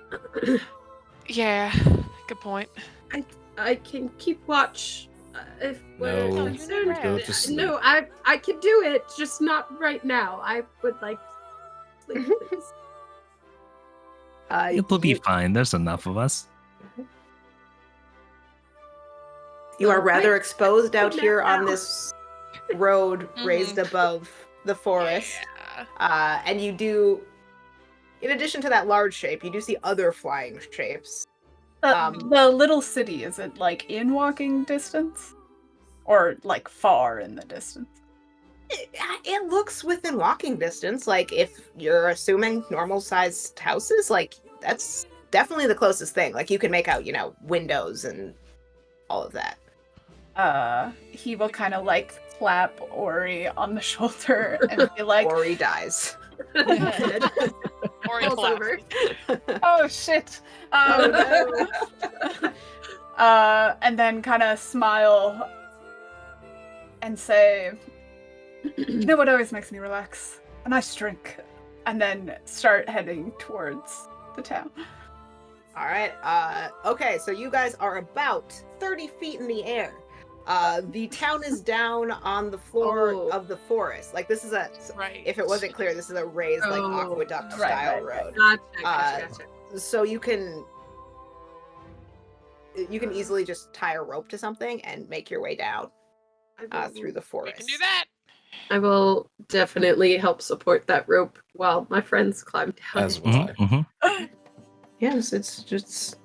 Yeah, good point. I can keep watch if we're No, concerned. go to sleep. No, I can do it, just not right now. I would like to sleep, please. It'll be fine. There's enough of us. You are rather Wait, exposed out no, here on no. this road raised above the forest. Yeah. And you do, in addition to that large shape, you do see other flying shapes. The little city, is it like in walking distance? Or like far in the distance? It looks within walking distance. Like, if you're assuming normal-sized houses, like, that's definitely the closest thing. Like, you can make out, windows and all of that. He will kind of like clap Ori on the shoulder and be like, Ori dies. Ori Falls over. collapses. Oh shit. Oh, And then kind of smile and say, "You know what always makes me relax? A nice drink." And then start heading towards the town. All right. Okay, so you guys are about 30 feet in the air. The town is down on the floor Oh. of the forest. Like this is a. Right. If it wasn't clear, this is a raised like Oh. aqueduct Right, style right. road. Gotcha. So you can easily just tie a rope to something and make your way down through the We forest. can do that. I will definitely help support that rope while my friends climb down. As will I. Mm-hmm. Yes, it's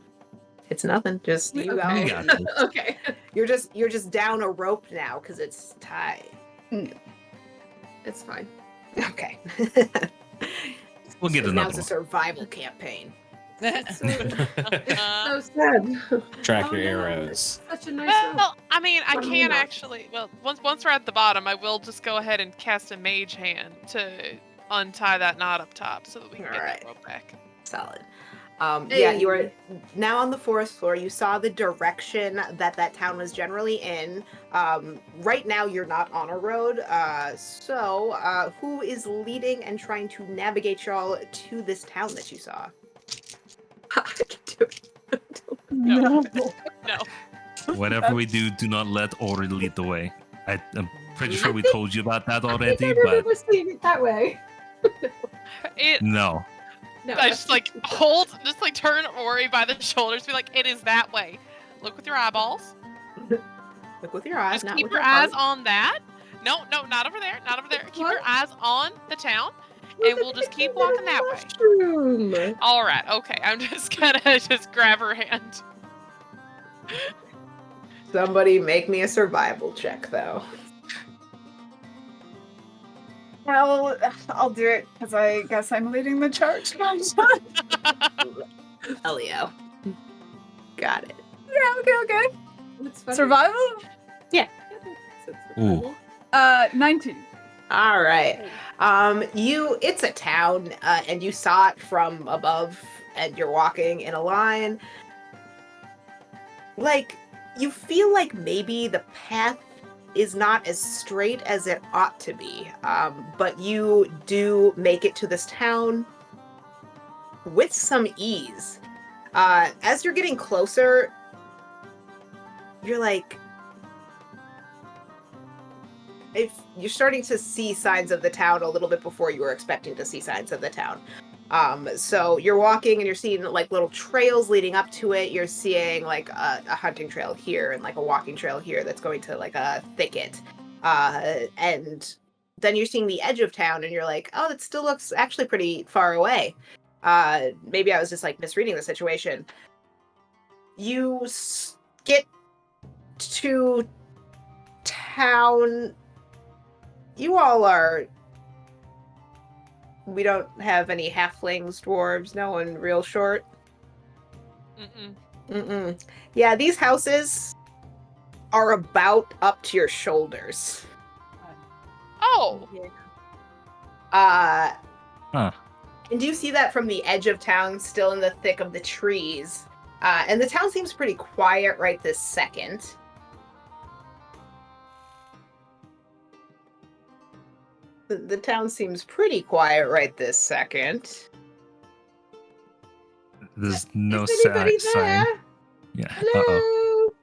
nothing. Just you Okay. go. You got this. Okay. You're just down a rope now because it's tied. It's fine. Okay. We'll get So now another it's a one. survival campaign. Uh, So sad. Track Oh, your no. arrows. Such a nice rope. well, I mean, I Why can not? actually. Well, once we're at the bottom, I will just go ahead and cast a mage hand to untie that knot up top so that we can get Alright. that rope back. Solid. Yeah, you are Hey. now on the forest floor. You saw the direction that town was generally in. Right now, you're not on a road. So who is leading and trying to navigate y'all to this town that you saw? I can do it. No. No. Whatever we do not let Ori lead the way. I'm pretty sure we think- told you about that I already, think I but remember seeing it that way. no. No. I just turn Ori by the shoulders, be like, it is that way. Look with your eyeballs. Look with your eyes, Just not keep with your your eyes heart. on that. No, not over there. Not over there. Keep your What? eyes on the town, and we'll just keep walking that way. Mushroom. All right. Okay. I'm just gonna just grab her hand. Somebody make me a survival check, though. I'll do it because I guess I'm leading the charge. Elio. Got it. Okay. It's funny. Survival? Ooh. 19. All right. It's a town, and you saw it from above, and you're walking in a line. Like, you feel like maybe the path is not as straight as it ought to be, but you do make it to this town with some ease. As you're getting closer, you're like, if you're starting to see signs of the town a little bit before you were expecting to see signs of the town. So you're walking and you're seeing like little trails leading up to it. You're seeing like a hunting trail here and like a walking trail here that's going to like a thicket. And then you're seeing the edge of town and you're like, oh, that still looks actually pretty far away. Maybe I was just like misreading the situation. You get to town. You all are. We don't have any halflings, dwarves, no one real short. Mm-mm. Yeah, these houses are about up to your shoulders. Oh. Huh. Huh. And you see that from the edge of town, still in the thick of the trees. And the town seems pretty quiet right this second. The town seems pretty quiet right this second. There's no Is anybody sign. there? Yeah. Hello?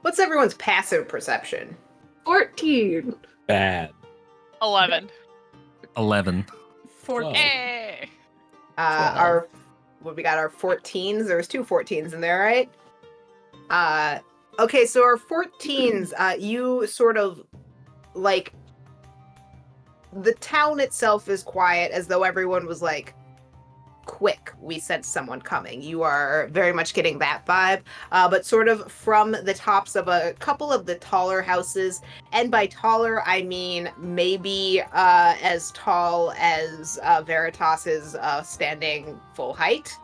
What's everyone's passive perception? 14. Bad. 11. 11. 14. Hey. We got our 14s. There was 2 14s in there, right? Okay, so our 14s, you sort of like the town itself is quiet, as though everyone was like, quick, we sense someone coming. You are very much getting that vibe, but sort of from the tops of a couple of the taller houses, and by taller I mean maybe as tall as Veritas's standing full height.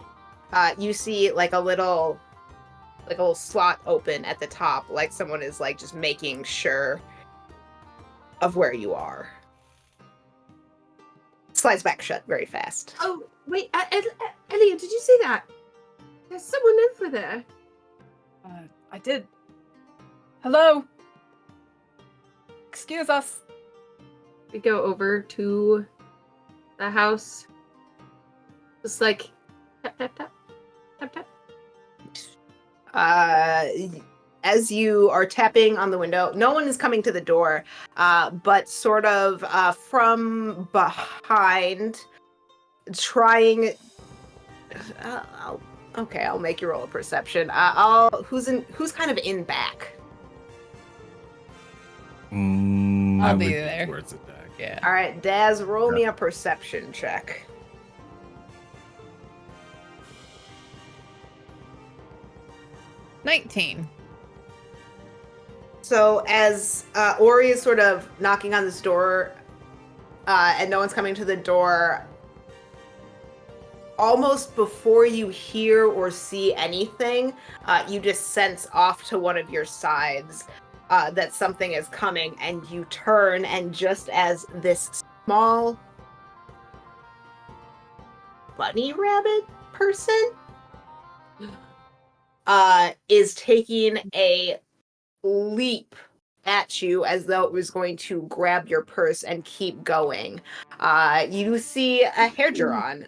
You see like a little slot open at the top, like someone is like just making sure of where you are. slides back shut very fast. Oh, wait, Elliot, did you see that? There's someone over there. I did. Hello? Excuse us. We go over to the house. Just like tap tap tap tap tap. As you are tapping on the window, no one is coming to the door, but sort of from behind, trying. I'll make you roll a perception. Who's kind of in back? I'll I be would there. Towards it back. Yeah. All right, Daz, roll me a perception check. 19. So as Ori is sort of knocking on this door, and no one's coming to the door, almost before you hear or see anything, you just sense off to one of your sides that something is coming, and you turn, and just as this small bunny rabbit person is taking a leap at you as though it was going to grab your purse and keep going. You see a Hairgeron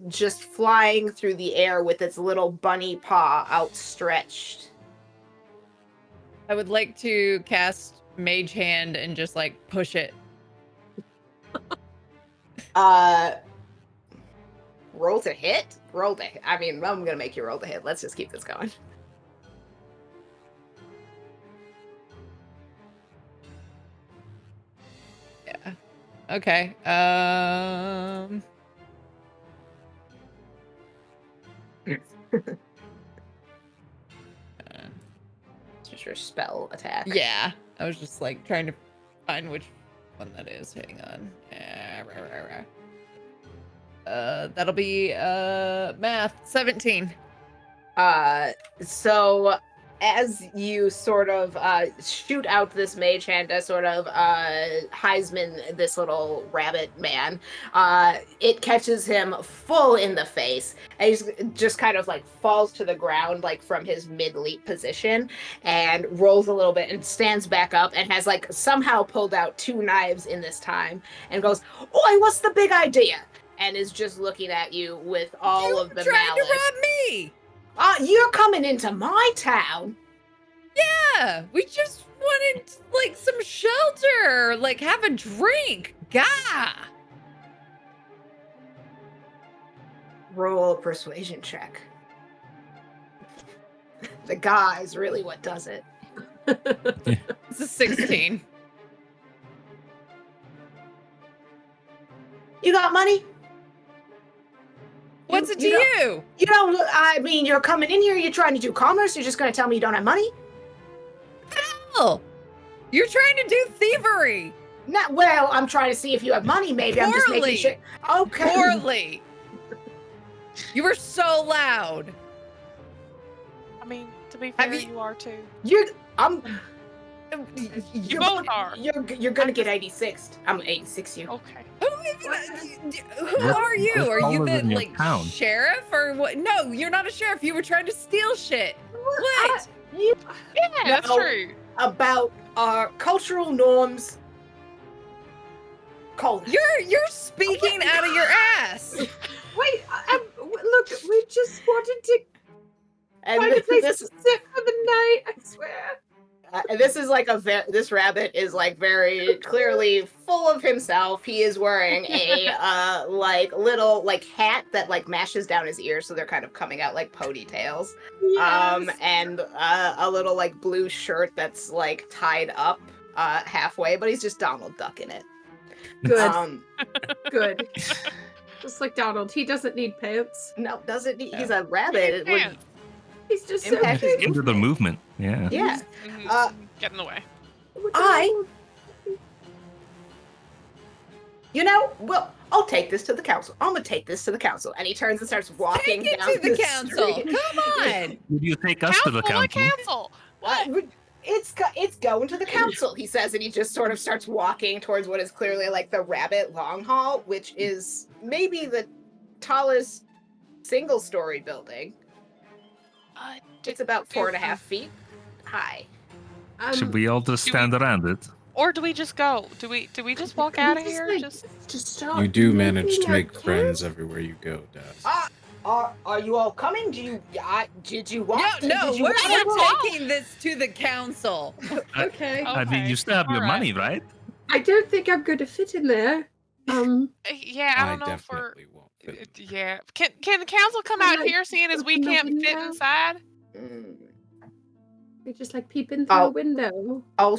just flying through the air with its little bunny paw outstretched. I would like to cast Mage Hand and just like push it. Roll to hit? I mean, I'm gonna make you roll to hit. Let's just keep this going. Yeah. Okay. It's just your spell attack. Yeah. I was just like trying to find which one that is. Hang on. That'll be math 17. So as you sort of shoot out this mage hand to sort of Heisman this little rabbit man, it catches him full in the face, and he's just kind of like falls to the ground like from his mid-leap position and rolls a little bit and stands back up and has like somehow pulled out 2 knives in this time and goes, "Oi, what's the big idea?" And is just looking at you with all of the trying malice. to rob me. You're coming into my town. Yeah, we just wanted like some shelter, like have a drink. Gah. Roll a persuasion check. The guy is really what does it. It's a 16. You got money? What's it to you don't- you? You don't. I mean, you're coming in here. You're trying to do commerce. You're just going to tell me you don't have money? Hell, you're trying to do thievery. Not well. I'm trying to see if you have money. Maybe I'm just making sure. Okay. Poorly. You were so loud. I mean, to be fair, Have you- you are too. You You both are. You're gonna get 86th. I'm 86 you. Okay. Who are you? What's Are you taller the than your like town? sheriff or what? No, you're not a sheriff. You were trying to steal shit. What? Yeah, that's No. true. About our cultural norms. Colin. You're speaking out of your ass. Wait, look, we just wanted to And find a place this, to sit for the night, I swear. and this is like this rabbit is like very clearly full of himself. He is wearing a like little like hat that like mashes down his ears, so they're kind of coming out like ponytails. And a little like blue shirt that's like tied up halfway, but he's just Donald Duck in it. Good. Good. Just like Donald, he doesn't need pants. No, doesn't he? He's a rabbit. It would Pants. He's just so impact his cute. Into the movement. Yeah. Yeah. Mhm. Get in the way. You know, well, I'll take this to the council. I'm gonna take this to the council. And he turns and starts walking Take it down to the council. street. Come on. Would you take us to the Council, what council? cancel? What? it's going to the council, he says, and he just sort of starts walking towards what is clearly like the rabbit long hall, which is maybe the tallest single-story building. It's about 4.5 feet high. Should we all just stand around it? Or do we just go? Do we just walk out of here? Just stop. You do manage making to make our friends camp. everywhere you go, Daz. Are you all coming? Did you want? No, did you we're want- taking this to the council. Okay. I mean, you still have your Alright. money, right? I don't think I'm going to fit in there. Yeah, I don't know if we're. definitely won't fit in. Yeah, can the council come out here, seeing as we Open the can't fit window. inside? We're just like peeping through a window. I'll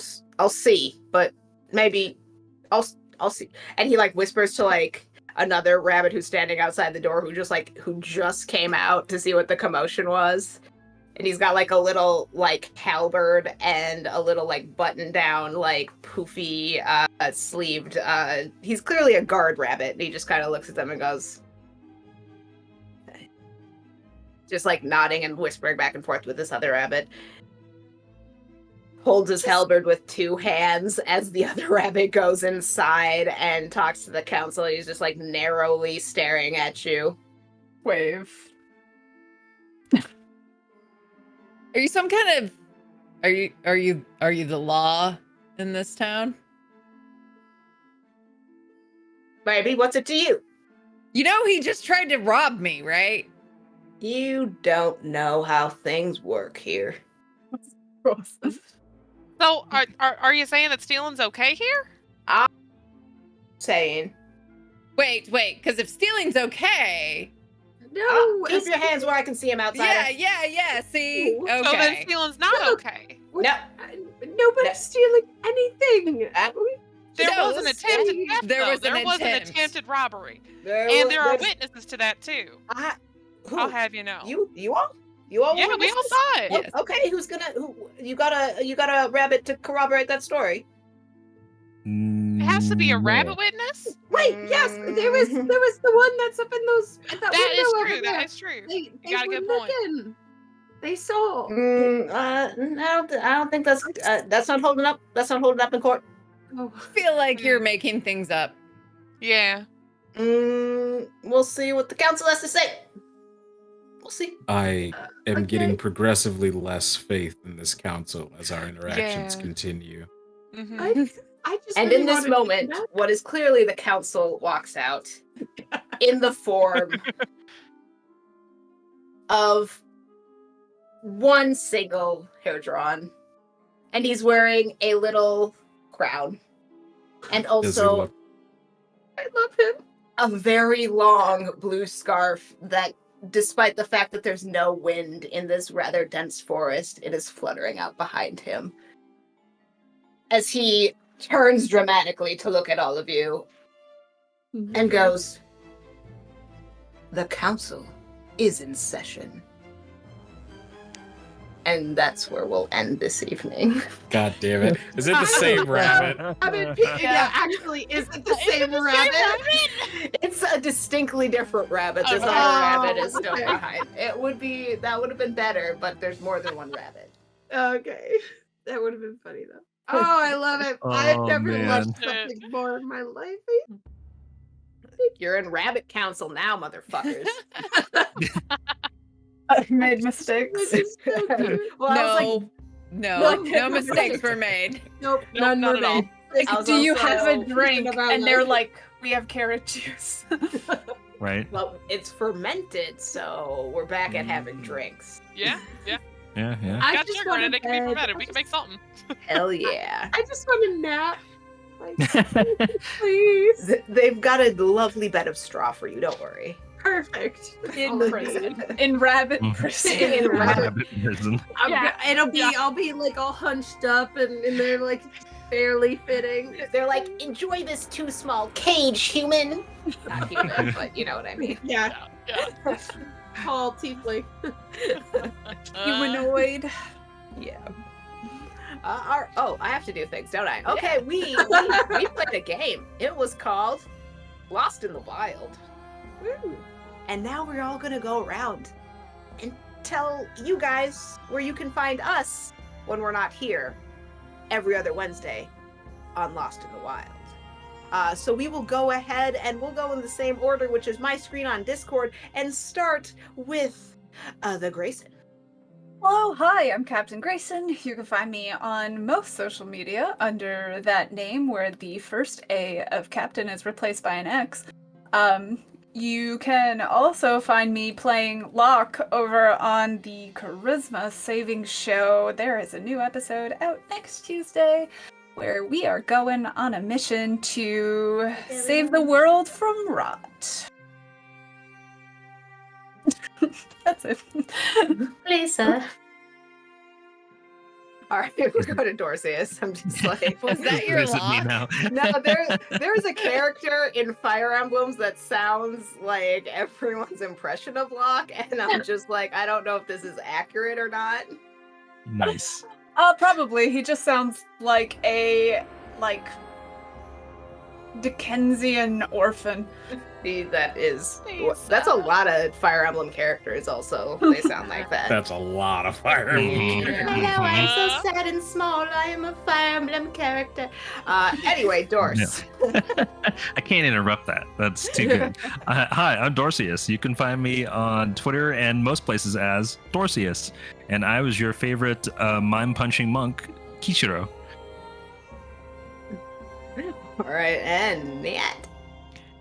see, but maybe I'll see. And he like whispers to like another rabbit who's standing outside the door, who just came out to see what the commotion was. And he's got like a little like halberd and a little like button down like poofy sleeved. He's clearly a guard rabbit, and he just kind of looks at them and goes, just like nodding and whispering back and forth with this other rabbit. Holds his halberd with 2 hands as the other rabbit goes inside and talks to the council. He's just like narrowly staring at you. Wave. Are you some kind of are you the law in this town? Maybe, what's it to you? You know he just tried to rob me, right? You don't know how things work here. So, are you saying that stealing's okay here? Saying, Wait, because if stealing's okay. No. keep your hands where I can see him outside. Yeah. See, Ooh. okay. So then stealing's not Look. okay. No, Nobody's stealing anything. There No, was an attempted theft, there though. was an There was an attempt. attempted robbery, there and was- there are there's- witnesses to that too. who? I'll have you know. You all? You all? Yeah, we all witnesses? saw it. Yes. Okay, you got a rabbit to corroborate that story? It has to be a rabbit witness. Wait, yes, there was the one that's up in those. That That is window over true. there. That is true. They got a were good point. looking. They saw. I don't think that's not holding up. That's not holding up in court. Oh. I feel like you're making things up. Yeah. We'll see what the council has to say. We'll see. I am getting Okay. progressively less faith in this council as our interactions Yeah. continue. Mhm. I just And really in this wanted to moment, do that. what is clearly the council walks out in the form of one single hair-drawn, and he's wearing a little crown, and Does he also look- I love him. a very long blue scarf that, despite the fact that there's no wind in this rather dense forest, it is fluttering out behind him. As he turns dramatically to look at all of you and goes, "The council is in session." And that's where we'll end this evening. God damn it. Is it the same rabbit? I mean, yeah, actually, is it the same rabbit? It's a distinctly different rabbit. This Okay. other rabbit is still Okay. behind. That would have been better, but there's more than one rabbit. Okay, that would have been funny though. Oh, I love it. I've Oh, never man. loved something more in my life. You're in rabbit council now, motherfuckers. I've made mistakes. This is so good. Well, I was like, No mistakes were made. Nope, Nope, none not were at all. made. Like, I was do you also have a thinking drink? about And they're life. like, we have carrot juice. Right? well, it's fermented, so we're back at having drinks. Yeah. Yeah. Yeah. I Got just sugar want in it. a It can be bed. fermented. We can make something. Hell yeah. I just want a nap. Like, please. They've got a lovely bed of straw for you, don't worry. Perfect. In Oh, prison. In rabbit Mhm. prison. In Rabbit prison. I'll be like all hunched up and they're like barely fitting. They're like, enjoy this too small cage, human. Not human, but you know what I mean. Yeah, Yeah. tall tiefling. Humanoid. Yeah. I have to do things, don't I? Okay, we played a game. It was called Lost in the Wild. Woo. And now we're all gonna go around and tell you guys where you can find us when we're not here every other Wednesday on Lost in the Wild. So we will go ahead and we'll go in the same order, which is my screen on Discord, and start with the Grayson. Hello, hi, I'm Captain Grayson. You can find me on most social media under that name, where the first A of Captain is replaced by an X. You can also find me playing Locke over on the Charisma Saving Show. There is a new episode out next Tuesday where we are going on a mission to save the world from rot. That's it. Lisa. All right, we're going to Dorseus. I'm just like, Was that your Visit me lock? now. no, there's a character in Fire Emblems that sounds like everyone's impression of Locke, and I'm just like, I don't know if this is accurate or not. Nice. Probably. He just sounds like a, Dickensian orphan. See, that is Lisa. that's a lot of Fire Emblem characters. Also, they sound like that. That's a lot of Fire Emblem Mhm. characters. Hello, I'm so sad and small. I am a Fire Emblem character. Anyway, Dorse. I can't interrupt that. That's too good. Hi, I'm Dorseus. You can find me on Twitter and most places as Dorseus. And I was your favorite mime-punching monk, Kishiro. All right, and Nat.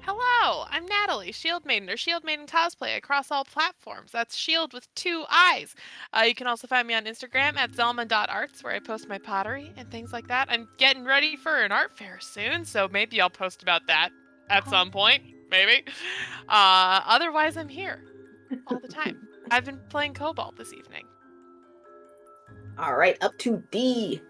Hello, I'm Natalie, Shield Maiden or Shield Maiden cosplay across all platforms. That's Shield with 2 eyes. You can also find me on Instagram at zelma.arts, where I post my pottery and things like that. I'm getting ready for an art fair soon, so maybe I'll post about that at some point. Maybe. Otherwise, I'm here all the time. I've been playing Cobalt this evening. All right, up to D.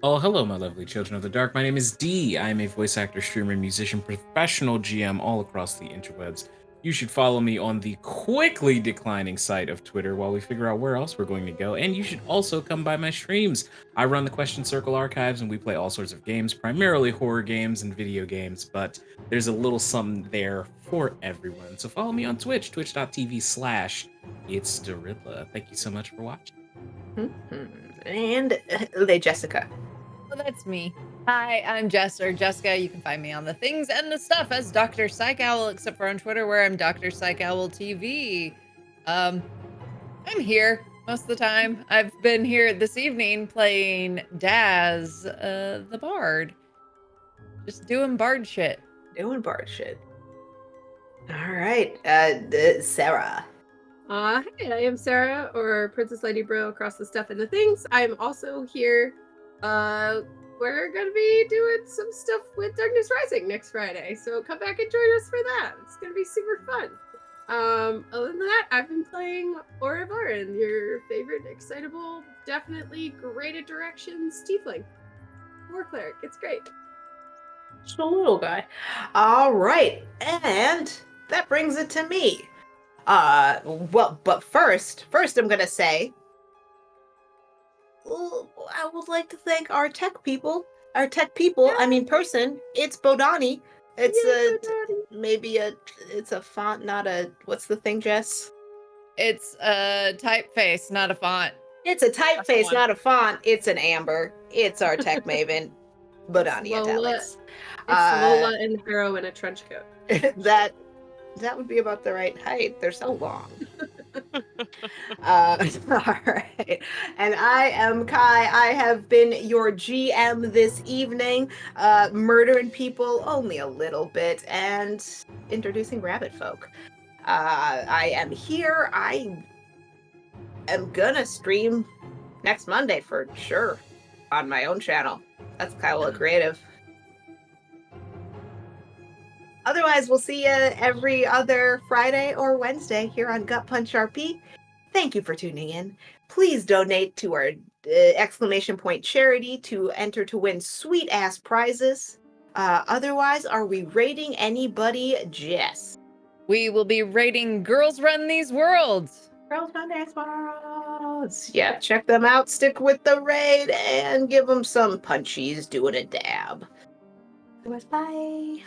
Oh, hello, my lovely children of the dark. My name is Dee. I am a voice actor, streamer, musician, professional GM all across the interwebs. You should follow me on the quickly declining site of Twitter while we figure out where else we're going to go. And you should also come by my streams. I run the Question Circle archives, and we play all sorts of games, primarily horror games and video games, but there's a little something there for everyone. So follow me on Twitch, twitch.tv/itsDorilla. Thank you so much for watching. And Lady Jessica. Well, that's me. Hi, I'm Jess or Jessica. You can find me on the things and the stuff as Dr. Psych Owl, except for on Twitter where I'm Dr. Psych Owl TV. I'm here most of the time. I've been here this evening playing Daz, the Bard. Just doing Bard shit. Doing Bard shit. All right, Sarah. Hi, I am Sarah, or Princess Lady Bro across the stuff and the things. I'm also here. We're gonna be doing some stuff with Darkness Rising next Friday, so come back and join us for that. It's gonna be super fun. Other than that, I've been playing Orevarin, your favorite excitable, definitely graded directions tiefling. War cleric, it's great. Just a little guy. All right, and that brings it to me. Well, but first I'm gonna say, I would like to thank our tech people. I mean person. It's Bodani. It's it's a font, not a, what's the thing, Jess? It's a typeface, not a font. It's a typeface, one. not a font. It's an amber. It's our tech maven, Bodani Lola. Italics. It's Lola and Harrow in a trench coat. That would be about the right height. They're so long. All right. And I am Kai. I have been your GM this evening, murdering people only a little bit and introducing rabbit folk. I am here. I am gonna stream next Monday for sure on my own channel. That's Kyle Creative. Otherwise, we'll see you every other Friday or Wednesday here on GutPunchRP. Thank you for tuning in. Please donate to our exclamation point charity to enter to win sweet ass prizes. Otherwise, are we rating anybody, Jess? We will be rating Girls Run These Worlds. Girls Run These Worlds. Yeah, check them out. Stick with the raid and give them some punchies doing a dab. Otherwise, bye.